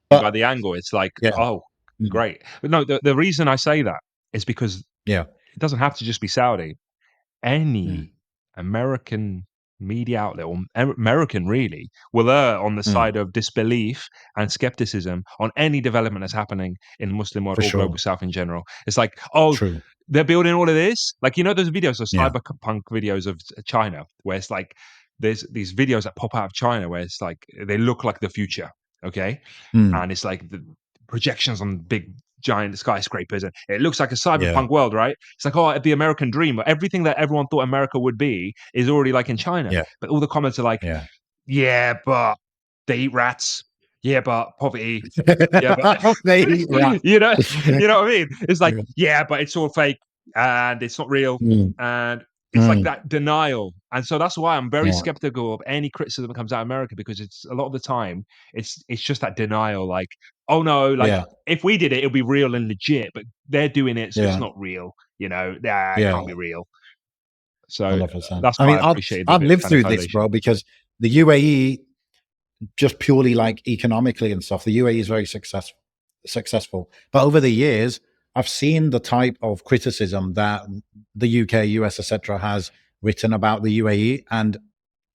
But by the angle, it's like, oh, great. But no, the reason I say that is because it doesn't have to just be Saudi. Any American media outlet or American really will err on the side of disbelief and skepticism on any development that's happening in the Muslim world or global South in general. It's like, they're building all of this. Like, those videos of cyberpunk videos of China where it's like there's these videos that pop out of China where it's like they look like the future. Okay. And it's like the projections on big giant skyscrapers and it looks like a cyberpunk world, right? It's like, oh, the American dream. Everything that everyone thought America would be is already like in China. But all the comments are like, yeah, but they eat rats. Yeah, but poverty. Yeah, but they eat rats. you know what I mean? It's like, yeah, but it's all fake and it's not real. And it's like that denial. And so that's why I'm very skeptical of any criticism that comes out of America, because it's a lot of the time it's just that denial, like, oh no, like if we did it, it'll be real and legit, but they're doing it, so it's not real, it can't be real. So 100%. that's why I appreciate I've lived through this, bro, because the UAE, just purely like economically and stuff, the UAE is very successful. But over the years, I've seen the type of criticism that the UK, US, etc. has written about the UAE, and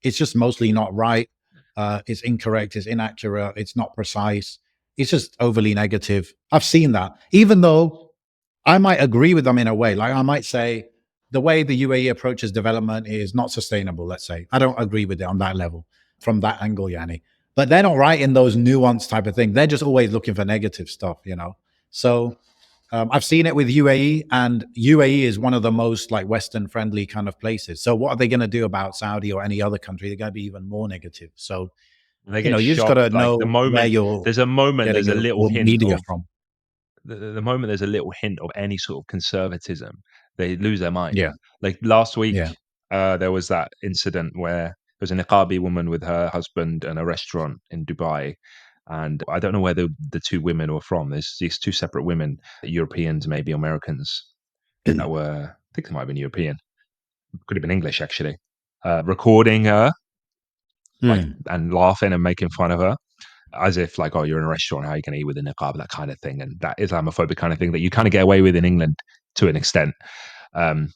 it's just mostly not right. It's incorrect. It's inaccurate. It's not precise. It's just overly negative. I've seen that, even though I might agree with them in a way. Like I might say the way the UAE approaches development is not sustainable. Let's say I don't agree with it on that level, from that angle, Yanni. But they're not right in those nuanced type of things. They're just always looking for negative stuff, So I've seen it with UAE, and UAE is one of the most like Western friendly kind of places. So what are they going to do about Saudi or any other country? They're going to be even more negative. So, you just got to know the moment, where you're there's a little hint media from. The moment there's a little hint of any sort of conservatism, they lose their mind. Yeah. Like last week, there was that incident where there was a niqabi woman with her husband in a restaurant in Dubai. And I don't know where the two women were from. There's these two separate women, Europeans, maybe Americans, that were, I think they might have been European. Could have been English, actually. Recording her and laughing and making fun of her as if like, oh, you're in a restaurant, how are you going to eat with a niqab, that kind of thing. And that Islamophobic kind of thing that you kind of get away with in England to an extent,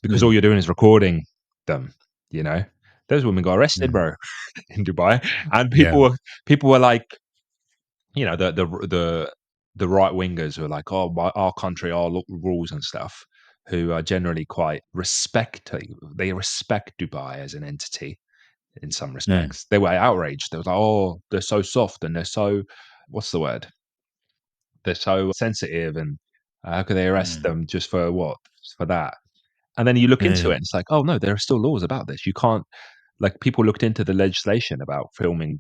because all you're doing is recording them, Those women got arrested, bro, in Dubai. And people were like, the right wingers who are like, oh, our country, our rules and stuff, who are generally quite they respect Dubai as an entity in some respects. They were outraged. They was like, oh, they're so soft and they're so, what's the word? They're so sensitive, and how could they arrest them just for what? Just for that? And then you look into it and it's like, oh no, there are still laws about this. You can't, like, people looked into the legislation about filming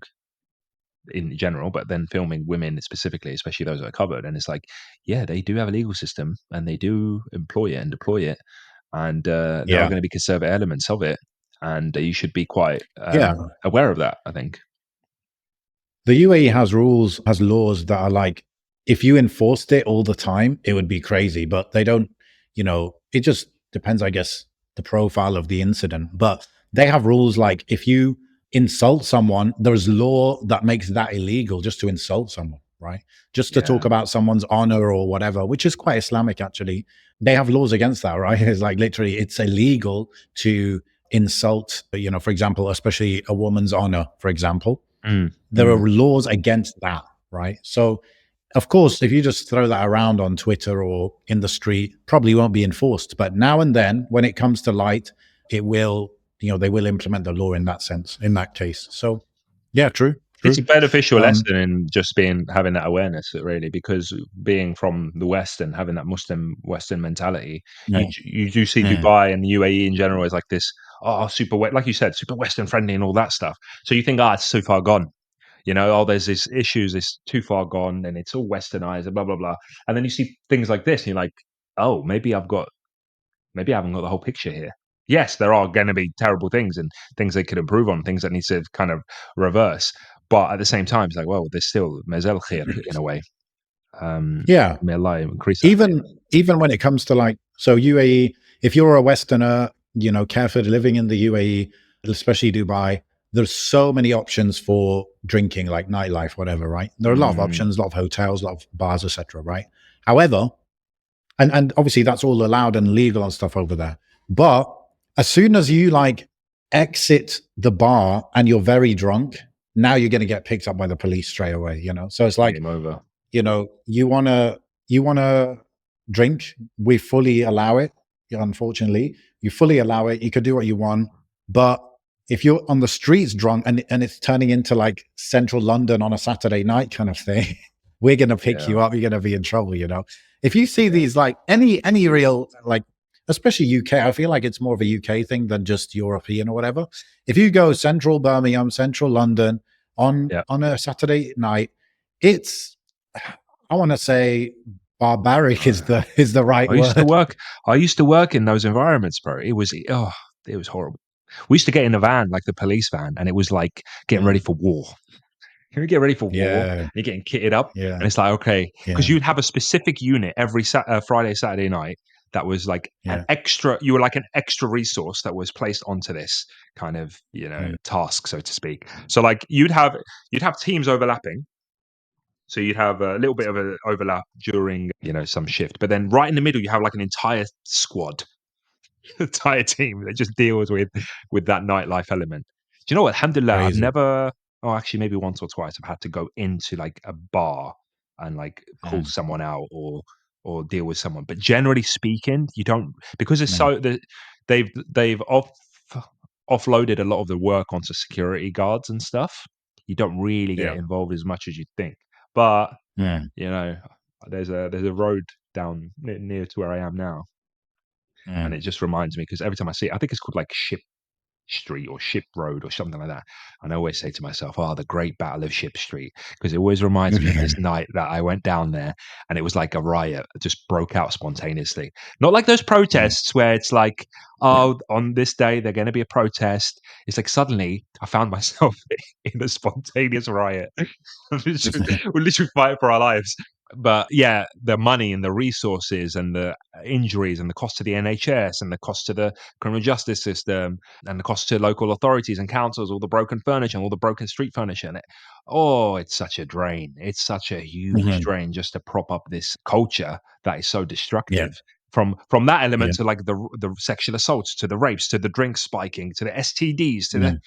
in general, but then filming women specifically, especially those that are covered. And it's like, yeah, they do have a legal system and they do employ it and deploy it. And there are going to be conservative elements of it. And you should be quite aware of that, I think. The UAE has laws that are like, if you enforced it all the time, it would be crazy. But they don't, it just depends, I guess, the profile of the incident. But they have rules like if you insult someone, there's law that makes that illegal, just to insult someone, right? Just to talk about someone's honor or whatever, which is quite Islamic, actually. They have laws against that, right? It's like literally, it's illegal to insult, for example, especially a woman's honor, for example. There are laws against that, right? So of course, if you just throw that around on Twitter or in the street, probably won't be enforced. But now and then, when it comes to light, it will, they will implement the law in that sense, in that case. So, yeah, true. It's a beneficial Um, lesson in just having that awareness, really, because being from the West and having that Muslim Western mentality, yeah, you do see yeah, Dubai and the UAE in general as like this, super like you said, super Western friendly and all that stuff. So you think, it's so far gone. There's this issues, it's too far gone, and it's all westernized, and blah blah blah. And then you see things like this, and you're like, oh, maybe I haven't got the whole picture here. Yes, there are going to be terrible things and things they could improve on, things that need to kind of reverse. But at the same time, it's like, well, there's still mezel khair in a way. yeah. May Allah increase that. Even when it comes to like, so UAE, if you're a Westerner, careful living in the UAE, especially Dubai, there's so many options for drinking, like nightlife, whatever, right? There are a lot of options, a lot of hotels, a lot of bars, etc. Right? However, and obviously that's all allowed and legal and stuff over there. But as soon as you like exit the bar and you're very drunk, now you're going to get picked up by the police straight away. So it's like, Game over. you wanna drink, we fully allow it. Unfortunately, you fully allow it. You could do what you want, but if you're on the streets drunk and it's turning into like central London on a Saturday night kind of thing, we're gonna pick you up. You're gonna be in trouble. If you see these like any real like, especially UK, I feel like it's more of a UK thing than just European or whatever. If you go central Birmingham, central London on a Saturday night, it's, I want to say barbaric is the right word. I used to work in those environments, bro. It was horrible. We used to get in a van, like the police van, and it was like getting ready for war. Can we get ready for war? Yeah, You're getting kitted up, yeah, and it's like, okay, because yeah, you'd have a specific unit every Friday, Saturday night that was like an yeah, extra. You were like an extra resource that was placed onto this kind of yeah, task, so to speak. So like you'd have teams overlapping. So you'd have a little bit of an overlap during some shift, but then right in the middle you have like an entire squad, entire team that just deals with that nightlife element. Do you know what? Alhamdulillah, I've crazy. never. Oh, actually, maybe once or twice I've had to go into like a bar and like call Yeah, someone out or deal with someone. But generally speaking, you don't, because it's yeah, so they've offloaded a lot of the work onto security guards and stuff. You don't really get yeah, involved as much as you think. But yeah, you know, there's a road down near to where I am now, yeah, and it just reminds me because every time I see it, I think it's called like Ship Street or Ship Road or something like that. And I always say to myself, "Oh, the Great Battle of Ship Street," because it always reminds me of this night that I went down there, and it was like a riot. It just broke out spontaneously. Not like those yeah, protests where it's like, "Oh, on this day they're going to be a protest." It's like suddenly I found myself in a spontaneous riot. We're literally fighting for our lives. But yeah, the money and the resources and the injuries and the cost to the NHS and the cost to the criminal justice system and the cost to local authorities and councils, all the broken furniture and all the broken street furniture. And it's such a drain. It's such a huge Mhm. drain just to prop up this culture that is so Yeah, destructive. From that element yeah, to like the sexual assaults, to the rapes, to the drink spiking, to the STDs, to the yeah,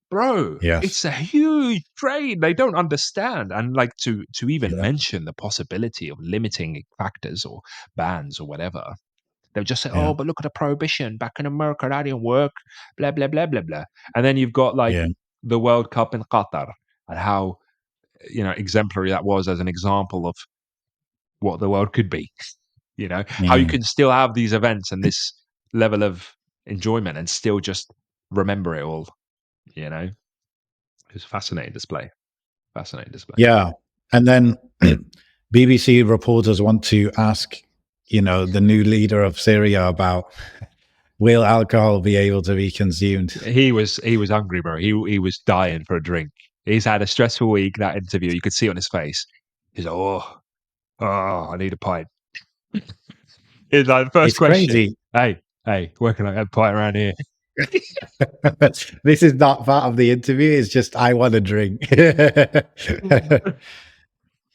bro, yes, it's a huge drain. They don't understand. And like to even yeah, mention the possibility of limiting factors or bans or whatever, they'll just say, yeah, "Oh, but look at the prohibition back in America. That didn't work." Blah blah blah blah blah. And then you've got like yeah, the World Cup in Qatar and how exemplary that was as an example of what the world could be. How you mm. can still have these events and this level of enjoyment and still just remember it all. You know, it's a fascinating display. Fascinating display. Yeah. And then BBC reporters want to ask, the new leader of Syria about, will alcohol be able to be consumed? He was hungry, bro. He was dying for a drink. He's had a stressful week. That interview, you could see on his face. He's like, I need a pint. It's like the first It's question. crazy. Hey, where can I get a pint around here? This is not part of the interview. It's just, I want a drink.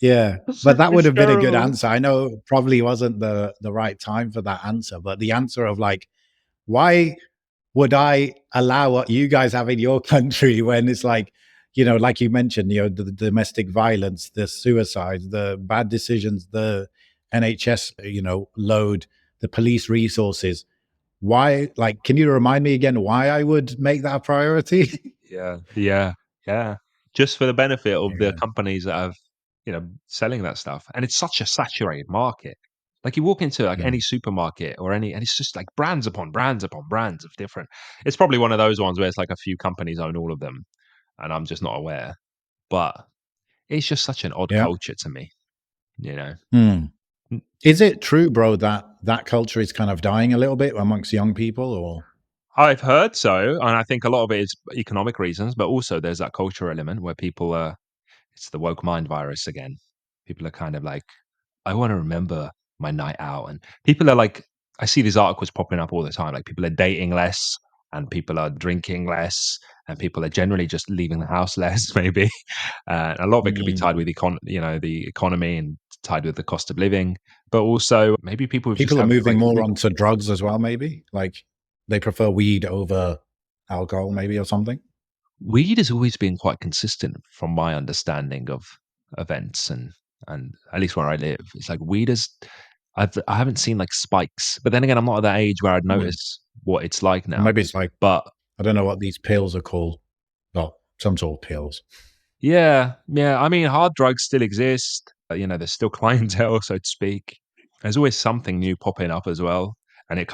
Yeah. But that would It's have been a good terrible. answer. I know it probably wasn't the right time for that answer, but the answer of like, why would I allow what you guys have in your country when it's like like you mentioned, the domestic violence, the suicides, the bad decisions, the NHS, load, the police resources. Why, like, can you remind me again why I would make that a priority? Yeah, yeah. Just for the benefit of the Yeah. companies that have, selling that stuff. And it's such a saturated market. Like you walk into like Mm. any supermarket or and it's just like brands upon brands upon brands of different. It's probably one of those ones where it's like a few companies own all of them, and I'm just not aware. But it's just such an odd Yeah. culture to me, you know. Mm. N- Is it true, bro, that that culture is kind of dying a little bit amongst young people, or? I've heard so, and I think a lot of it is economic reasons, but also there's that culture element where people are. It's the woke mind virus again. People are kind of like, I want to remember my night out. And people are like, I see these articles popping up all the time. Like people are dating less and people are drinking less and people are generally just leaving the house less, maybe. A lot of it could be tied Mm. with the economy and tied with the cost of living, but also maybe people just People are have moving like more onto drugs as well, maybe. Like they prefer weed over alcohol, maybe, or something. weed has always been quite consistent from my understanding of events and at least where I live. It's like weed is I haven't seen like spikes, but then again, I'm not at that age where I'd Mm. notice what it's like Or now. maybe it's like, But I don't know what these pills are called. Well, some sort of pills. yeah, yeah. I mean, hard drugs still exist. There's still clientele, so to speak. There's always something new popping up as well, and it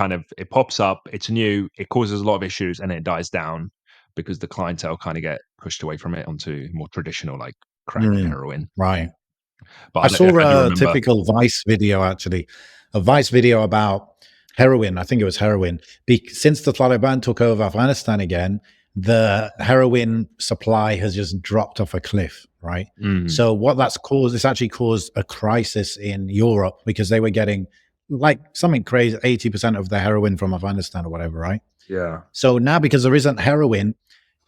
pops up. It's new. It causes a lot of issues, and it dies down because the clientele kind of get pushed away from it onto more traditional like crack and Mm. heroin. Right. But I saw I do a remember. typical Vice video, actually, a Vice video about heroin. I think it was heroin. Since the Taliban took over Afghanistan again, the heroin supply has just dropped off a cliff, right? Mm, So what that's caused, it's actually caused a crisis in Europe because they were getting like something crazy, 80% of the heroin from Afghanistan or whatever, right? yeah. So now because there isn't heroin,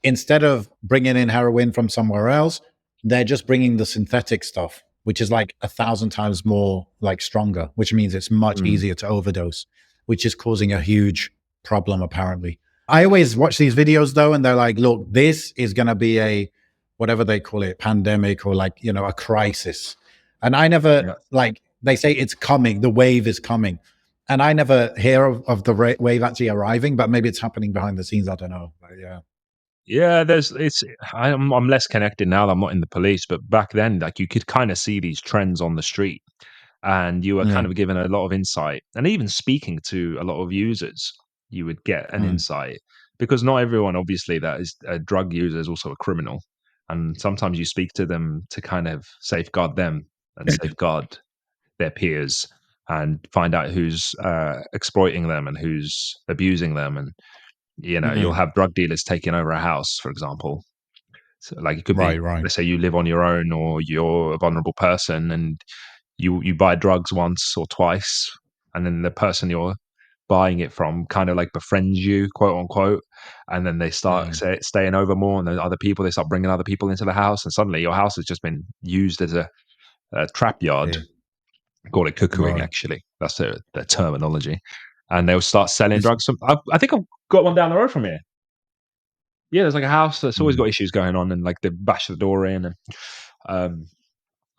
instead of bringing in heroin from somewhere else, they're just bringing the synthetic stuff, which is like 1,000 times more like stronger, which means it's much Mm, easier to overdose, which is causing a huge problem apparently. I always watch these videos though, and they're like, look, this is going to be a whatever they call it, pandemic or like, a crisis. And I never yeah. like they say it's coming, the wave is coming. And I never hear of the wave actually arriving, but maybe it's happening behind the scenes. I don't know. But yeah. Yeah, I'm less connected now that I'm not in the police, but back then, like you could kind of see these trends on the street and you were kind Mm, of given a lot of insight. And even speaking to a lot of users, you would get an mm. insight because not everyone, obviously, that is a drug user is also a criminal. And sometimes you speak to them to kind of safeguard them and safeguard their peers and find out who's exploiting them and who's abusing them. And, you'll Mm. have drug dealers taking over a house, for example. So, like, it could be, Right, right. let's say you live on your own or you're a vulnerable person and you buy drugs once or twice, and then the person you're buying it from kind of like befriends you, quote unquote, and then they start Mm. staying over more, and the other people they start bringing other people into the house, and suddenly your house has just been used as a trap yard. Yeah. Call it cuckooing, Right. actually. That's the terminology. And they'll start selling It's, drugs. I think I've got one down the road from here. Yeah, there's like a house that's always mm, got issues going on, and like they bash the door in, and um,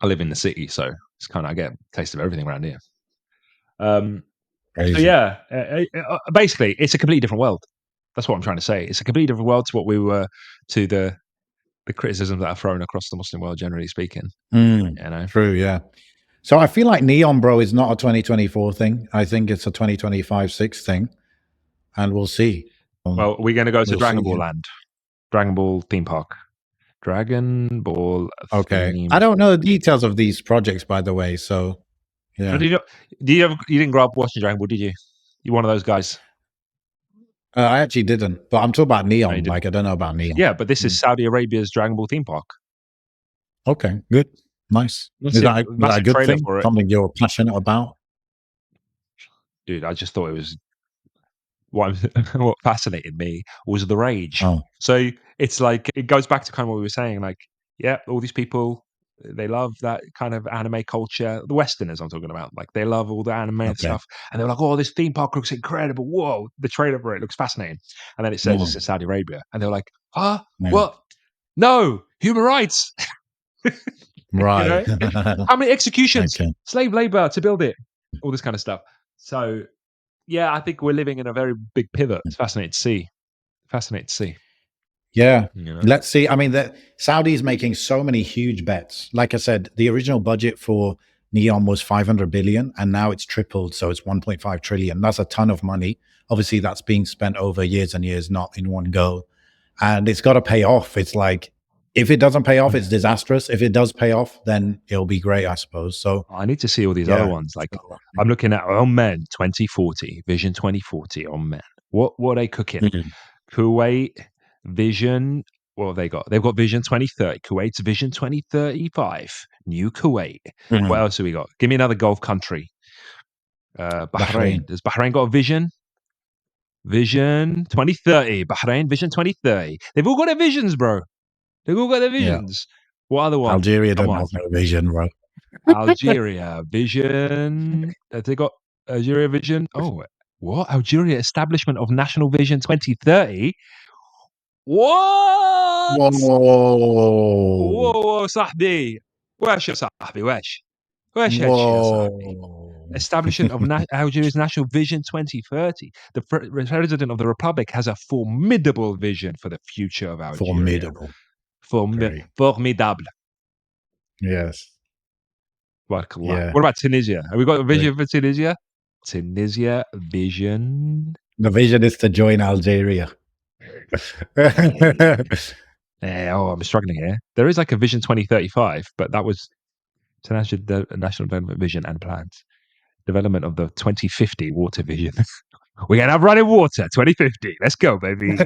I live in the city, so it's kind of I get a taste of everything around here. Um, so crazy. yeah, basically, it's a completely different world. That's what I'm trying to say. It's a completely different world to what we were to the criticisms that are thrown across the Muslim world, generally speaking. Mm. You know. True, yeah. So I feel like NEOM, bro, is not a 2024 thing. I think it's a 2025 6 thing, and we'll see. Well, we're going to go to We'll Dragon see. Ball Land, Dragon Ball theme park, Dragon Ball Okay. I theme. don't know the details of these projects, by the way. So Oh, yeah, you didn't grow up watching Dragon Ball, did you? You one of those guys? I actually didn't, but I'm talking about No, you NEOM. didn't. Like I don't know about NEOM. Yeah, but this is Mm. Saudi Arabia's Dragon Ball theme park. Okay, good, nice. Massive, Is that a massive good trailer thing? for it, Something you're passionate about? dude. I just thought it was what what fascinated me was the rage. Oh, So it's like it goes back to kind of what we were saying. Like, yeah, all these people they love that kind of anime culture. The Westerners I'm talking about, like they love all the anime and okay. stuff, and they're like, "Oh, this theme park looks incredible! Whoa!" The trailer for it looks fascinating, and then it says it's Mm, in Saudi Arabia, and they're like, "Huh? yeah. What?" No, human rights. Right. How many executions, Okay. slave labor to build it, all this kind of stuff. So yeah, I think we're living in a very big pivot. It's fascinating to see. Fascinating to see. Yeah. You know? Let's see. I mean, the Saudi is making so many huge bets. Like I said, the original budget for NEOM was 500 billion, and now it's tripled. So it's 1.5 trillion. That's a ton of money. Obviously, that's being spent over years and years, not in one go. And it's got to pay off. It's like, if it doesn't pay off, it's disastrous. If it does pay off, then it'll be great, I suppose. So, I need to see all these other yeah. ones. Like I'm looking at Men 2040, Vision 2040 Men. What are they cooking? Mhm. Kuwait Vision. What have they got? They've got Vision 2030. Kuwait's Vision 2035. New Kuwait. What Mhm. else have we got? Give me another Gulf country. Bahrain. Bahrain. Does Bahrain got a vision? Vision 2030. Bahrain Vision 2030. They've all got their visions, bro. They've all got their Yeah. visions. What other one? Algeria Come don't on. have no vision, bro. Algeria Vision. Have they got Algeria Vision? Oh, what? Algeria Establishment of National Vision 2030? What? Whoa. whoa صاحبي وش يا صاحبي وش هالشي يا صاحبي Whoa. establishment of Algeria's National Vision 2030. The President of the Republic has a formidable vision for the future of Algeria. Formidable. Great. Formidable. Yes. Barakallah. Yeah. What about Tunisia? Have we got a Great. vision for Tunisia? Tunisia vision. The vision is to join Algeria. I'm struggling here. There is like a Vision 2035, but that was National Development Vision and Plans. Development of the 2050 water vision. We're going to have running water 2050. Let's go, baby.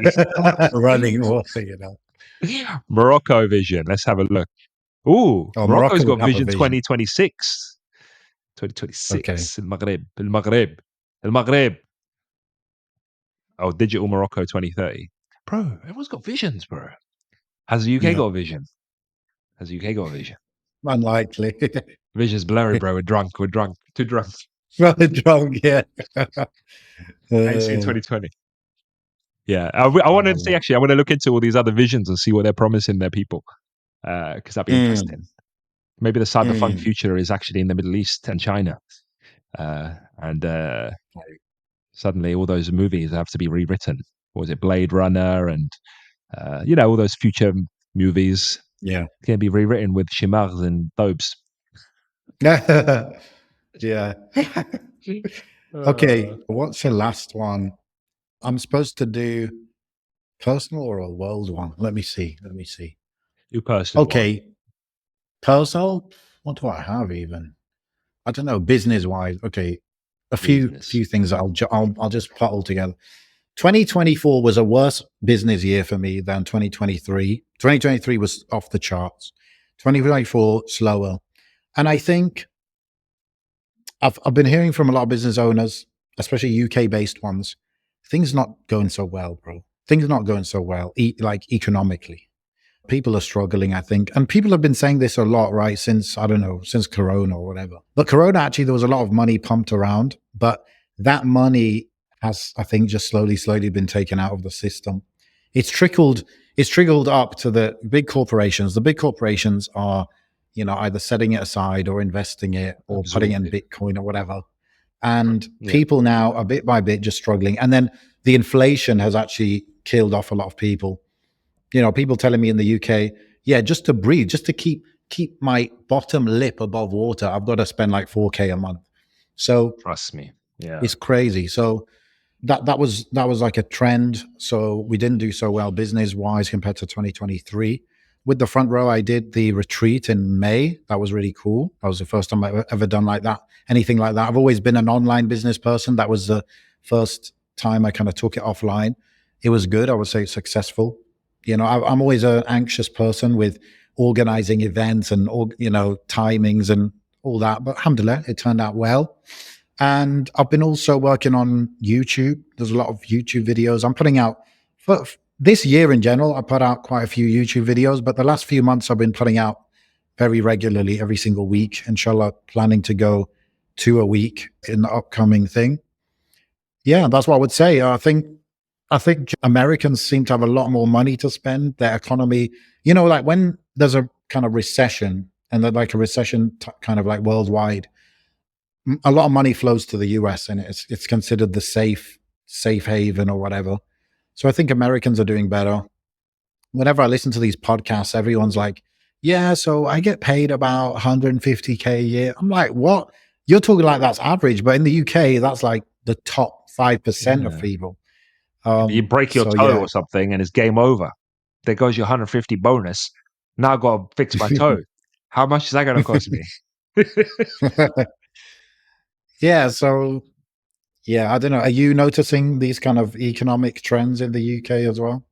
Running water, you know. Morocco vision. Let's have a look. Ooh, Oh, Morocco's Morocco got would have a Vision vision. 2026. Okay. 2026. المغرب. Oh, Digital Morocco 2030. Bro, everyone's got visions, bro. Has the UK Yeah. got a vision? Has the UK got a vision? Unlikely. Vision's blurry, bro. We're drunk. Too drunk. Rather drunk, yeah. Ain't seen 2020. Yeah, I want to see. Actually, I want to look into all these other visions and see what they're promising their people, because that'd be interesting. Maybe the cyberpunk future is actually in the Middle East and China, and suddenly all those movies have to be rewritten. What was it, Blade Runner, and all those future movies? Yeah. Can be rewritten with chimars and thobes. Yeah. Okay. What's the last one? I'm supposed to do personal or a world one. Let me see. Your personal one. Okay. Personal? What do I have even? I don't know. Business wise. Okay. A few things that I'll just put all together. 2024 was a worse business year for me than 2023. 2023 was off the charts. 2024 slower. And I think I've been hearing from a lot of business owners, especially UK based ones, things not going so well, bro. Things not going so well, like economically. People are struggling, I think. And people have been saying this a lot, right? Since, I don't know, since Corona or whatever. But Corona, actually, there was a lot of money pumped around, but that money has, I think, just slowly been taken out of the system. It's trickled up to the big corporations. The big corporations are, either setting it aside or investing it or putting it in Bitcoin or whatever. And people now are bit by bit just struggling. And then the inflation has actually killed off a lot of people. People telling me in the UK, just to breathe, just to keep my bottom lip above water, I've got to spend like 4K a month. So trust me, it's crazy. So that was like a trend. So we didn't do so well business wise compared to 2023. With the front row, I did the retreat in May. That was really cool. That was the first time I've ever done like that, anything like that. I've always been an online business person. That was the first time I kind of took it offline. It was good. I would say successful. I'm always an anxious person with organizing events and, timings and all that. But alhamdulillah, it turned out well. And I've been also working on YouTube. There's a lot of YouTube videos I'm putting out. For this year in general, I put out quite a few YouTube videos, but the last few months I've been putting out very regularly, every single week. Inshallah, planning to go 2 a week in the upcoming thing. Yeah, that's what I would say. I think I think Americans seem to have a lot more money to spend. Their economy, like when there's a kind of recession and like a recession kind of like worldwide, a lot of money flows to the US and it's considered the safe haven or whatever. So I think Americans are doing better. Whenever I listen to these podcasts, everyone's like, yeah, so I get paid about 150K a year. I'm like, what? You're talking like that's average, but in the UK, that's like the top 5% of Yeah. people. You break your So toe yeah. or something and it's game over. There goes your 150 bonus. Now I've got to fix my toe. How much is that going to cost me? Yeah. So yeah, I don't know. Are you noticing these kind of economic trends in the UK as well?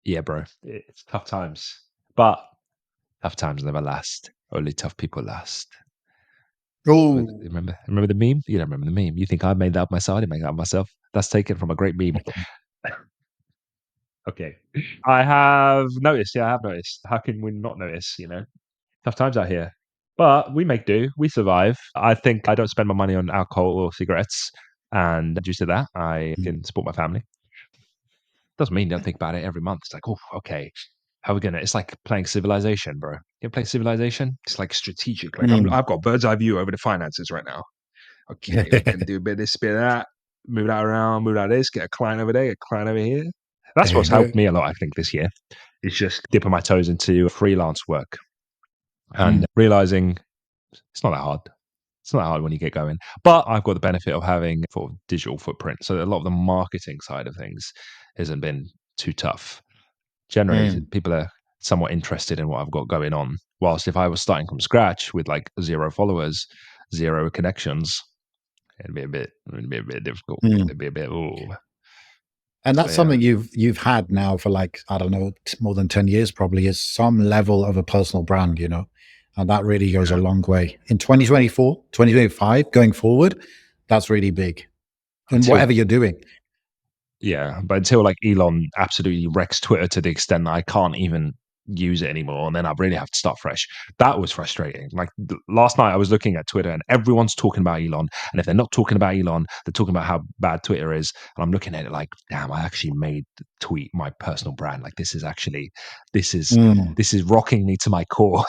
Yeah, bro. It's tough times. But tough times never last. Only tough people last. Oh, Remember the meme? You don't remember the meme. You think I made that up myself? I didn't make that up myself. That's taken from a great meme. Okay. I have noticed. Yeah, I have noticed. How can we not notice? Tough times out here. But we make do. We survive. I think I don't spend my money on alcohol or cigarettes. And due to that, I can support my family. Doesn't mean don't think about it every month. It's like, oh, okay. How are we gonna? It's like playing Civilization, bro. You ever play Civilization? It's like strategic. Like mm. I've got bird's eye view over the finances right now. Okay, we can do a bit of this, bit of that, move that around, move that this, get a client over there, get a client over here. That's what's helped me a lot, I think, this year. Is just dipping my toes into freelance work and Mm. realizing it's not that hard. It's not that hard when you get going. But I've got the benefit of having sort of digital footprint. So a lot of the marketing side of things hasn't been too tough. Generally, Mm. people are somewhat interested in what I've got going on. Whilst if I was starting from scratch with like 0 followers, 0 connections, it'd be a bit difficult. Mm. It'd be a bit, oh. And So that's yeah, something you've had now for like, I don't know, more than 10 years probably, is some level of a personal brand, and that really goes a yeah. long way. In 2024, 2025, going forward, that's really big. And Until whatever you're doing. Yeah, but until like Elon absolutely wrecks Twitter to the extent that I can't even use it anymore, and then I really have to start fresh. That was frustrating. Like last night, I was looking at Twitter, and everyone's talking about Elon. And if they're not talking about Elon, they're talking about how bad Twitter is. And I'm looking at it like, damn, I actually made the tweet my personal brand. Like this is Mm. this is rocking me to my core.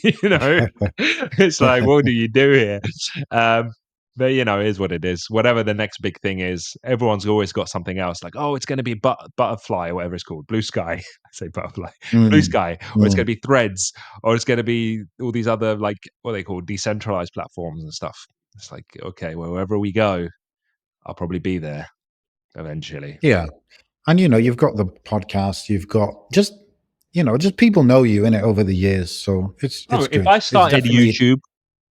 you know, it's like, what do you do here? Um, but it is what it is. Whatever the next big thing is, everyone's always got something else. Like, oh, it's going to be butterfly or whatever it's called, blue sky. I say butterfly, blue Mm. sky, or it's going Mm. to be threads, or it's going to be all these other like what they call decentralized platforms and stuff. It's like, okay, well, wherever we go, I'll probably be there eventually. Yeah. And you've got the podcast, you've got just people know you in it over the years. So Oh, it's if good. I It's started definitely, YouTube,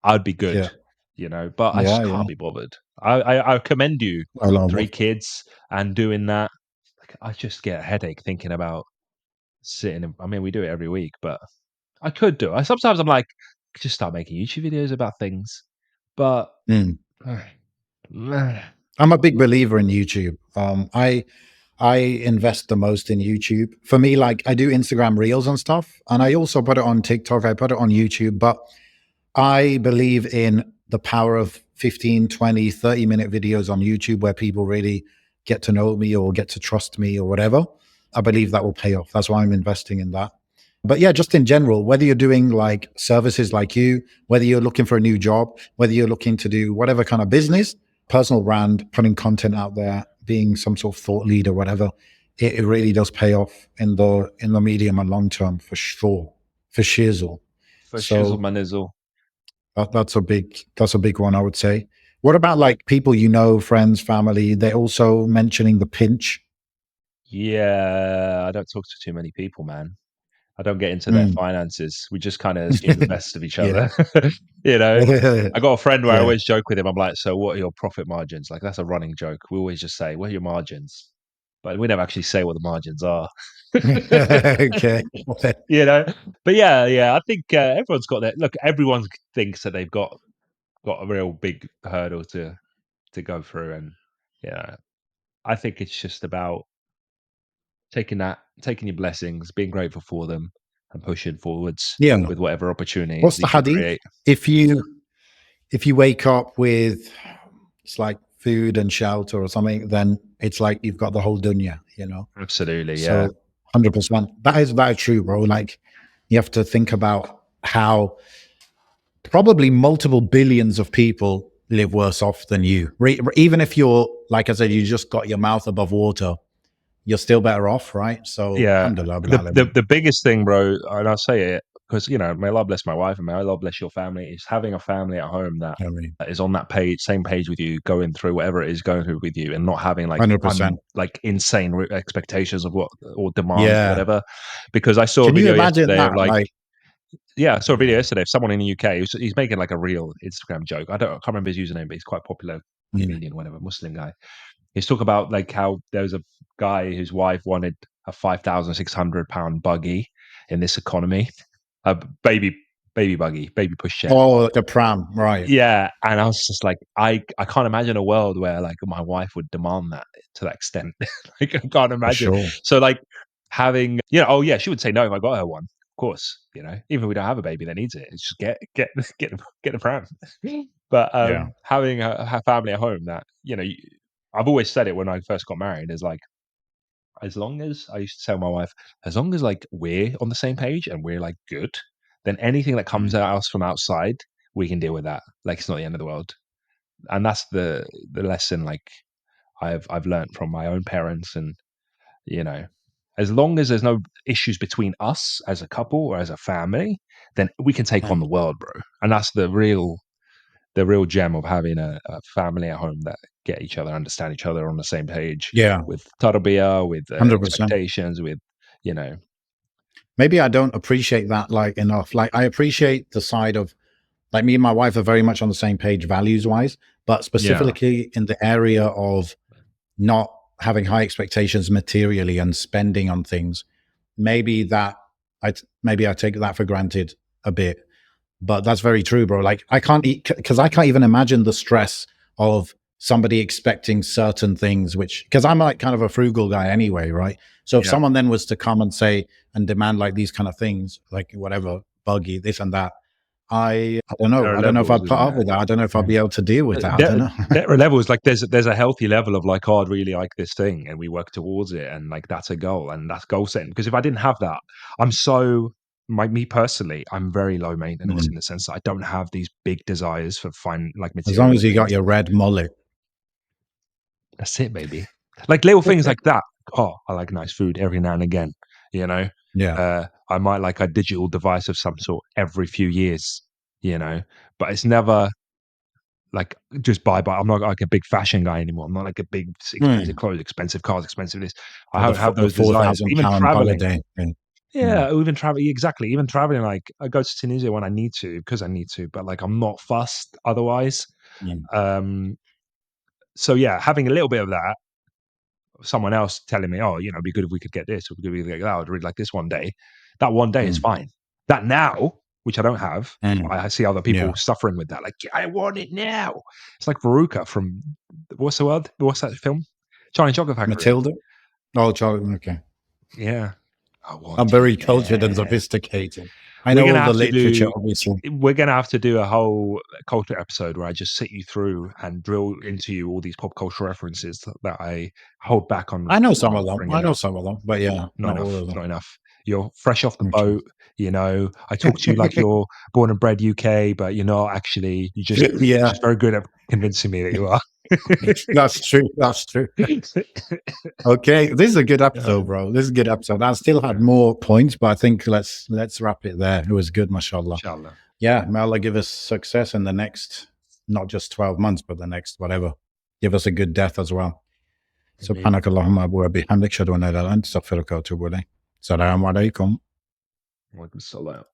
I'd be good, yeah. but I just Yeah, yeah. can't be bothered. I commend you, I love 3 it. kids and doing that. Like, I just get a headache thinking about sitting I mean, we do it every week, but I could do it. Sometimes I'm like, just start making YouTube videos about things, but Mm. yeah, I'm a big believer in YouTube. I invest the most in YouTube. For me, like I do Instagram Reels and stuff, and I also put it on TikTok. I put it on YouTube, but I believe in the power of 15, 20, 30-minute videos on YouTube where people really get to know me or get to trust me or whatever. I believe that will pay off. That's why I'm investing in that. But yeah, just in general, whether you're doing like services like you, whether you're looking for a new job, whether you're looking to do whatever kind of business, personal brand, putting content out there, being some sort of thought leader, whatever, it really does pay off in the medium and long term for sure, for shizzle. for shizzle So my nizzle. that's a big one, I would say. What about like people friends, family? They're also mentioning the pinch. Yeah, I don't talk to too many people, man. I don't get into their Mm. finances. We just kind of assume the best of each Yeah. other. you know, I got a friend where I Yeah. always joke with him. I'm like, so what are your profit margins? Like, that's a running joke. We always just say, what are your margins? But we never actually say what the margins are. Okay. you know, but yeah. I think everyone's got that. Look, everyone thinks that they've got a real big hurdle to go through, and yeah, I think it's just about taking your blessings, being grateful for them, and pushing forwards Yeah. with whatever opportunities What's the you can hadith? create. If you wake up with it's like food and shelter or something, then it's like you've got the whole dunya, you know. Absolutely, yeah. So 100%. That is true, bro. Like you have to think about how probably multiple billions of people live worse off than you. Even if you're, like I said, you just got your mouth above water, you're still better off, right? So, Yeah. alhamdulillah, bil The alamin. the biggest thing, bro, and I'll say it because, may Allah bless my wife and may Allah bless your family, is having a family at home that I mean, is on that same page with you, going through whatever it is going through with you, and not having like 100%. like insane expectations of what or demands or Yeah. whatever. Because I saw a Can you video imagine yesterday of that? like, Like, yeah, I saw a video yeah. yesterday of someone in the UK he's making like a real Instagram joke. I can't remember his username, but he's quite popular Mm, comedian, whatever, Muslim guy. He's talking about like how there was a guy whose wife wanted a £5,600 buggy in this economy, a baby buggy, baby pushchair. oh, the pram, right. Yeah, and I was just like, I can't imagine a world where like my wife would demand that to that extent. Like I can't For imagine. sure. So like having, oh yeah, she would say no if I got her one. Of course, even if we don't have a baby that needs it, it's just get a pram. But Yeah. having a family at home that I've always said it when I first got married is like, as long as I used to tell my wife, as long as like we're on the same page and we're like good, then anything that comes Mm, at us from outside, we can deal with that. Like it's not the end of the world. And that's the lesson like I've learned from my own parents. And you know, as long as there's no issues between us as a couple or as a family, then we can take on mm. the world, bro. And that's the real gem of having a family at home that get each other, understand each other on the same page Yeah. with tarbiyah, with 100%. expectations, with you know, Maybe I don't appreciate that like enough. Like I appreciate the side of like me and my wife are very much on the same page values wise, but yeah, specifically in the area of not having high expectations materially and spending on things. Maybe maybe I take that for granted a bit, but that's very true, bro. Like I can't eat because I can't even imagine the stress of somebody expecting certain things, which because I'm like kind of a frugal guy anyway, right? So if yeah. someone then was to come and say and demand like these kind of things, like whatever, buggy, this and that, I don't know. There are I don't know if levels, I'd put isn't up there? with that. I don't know if I'd be able to deal with that. I don't There, know. there are levels. Like there's a healthy level of like, oh, I'd really like this thing, and we work towards it, and like that's a goal, and that's goal setting. Because if I didn't have that, I'm so me personally, I'm very low maintenance Mm. in the sense that I don't have these big desires for fine like As long material as you got things. your red mullet. That's it, baby. Like little things like that. Oh, I like nice food every now and again. You know, Yeah. I might like a digital device of some sort every few years. You know, but it's never like just buy. I'm not like a big fashion guy anymore. I'm not like a big expensive Mm. clothes, expensive cars, expensive this. I Or don't have the those four desires. thousand Even pound traveling. holiday. Mm. Yeah, even traveling. Exactly. Even traveling. Like I go to Tunisia when I need to because I need to, but like I'm not fussed otherwise. Mm. Um. So yeah, having a little bit of that, someone else telling me, "Oh, it'd be good if we could get this, or we could get that. I'd really like this one day." That one day is Mm. fine. That now, which I don't have, Mm. I see other Yeah. people suffering with that. Like, "Yeah, I want it now." It's like Veruca from what's the word? What's that film? Charlie and Chocolate Factory. Matilda? Oh, Charlie. Okay. Yeah, I I'm want it very cultured and now. sophisticated. I We're know gonna all the have to literature, do. obviously. We're gonna have to do a whole culture episode where I just sit you through and drill into you all these pop culture references that I hold back on I know some from of them. bringing I know out. some of them, but yeah, Not not all enough, of them. not enough. You're fresh off the Okay. boat, I talk to you like you're born and bred UK, but you're not actually. You're Yeah, just very good at convincing me that you are. that's true. That's true. Okay, this is a good Yeah, episode, bro. This is a good episode. I still had yeah. more points, but I think let's wrap it there. It was good, mashallah. Inshallah. Yeah, may Allah give us success in the next, not just 12 months, but the next whatever. Give us a good death as well. Ameen. سبحانك اللهم وبحمدك أشهد أن لا إله إلا أنت أستغفرك وأتوب إليك. السلام عليكم. Wa alaikum salam.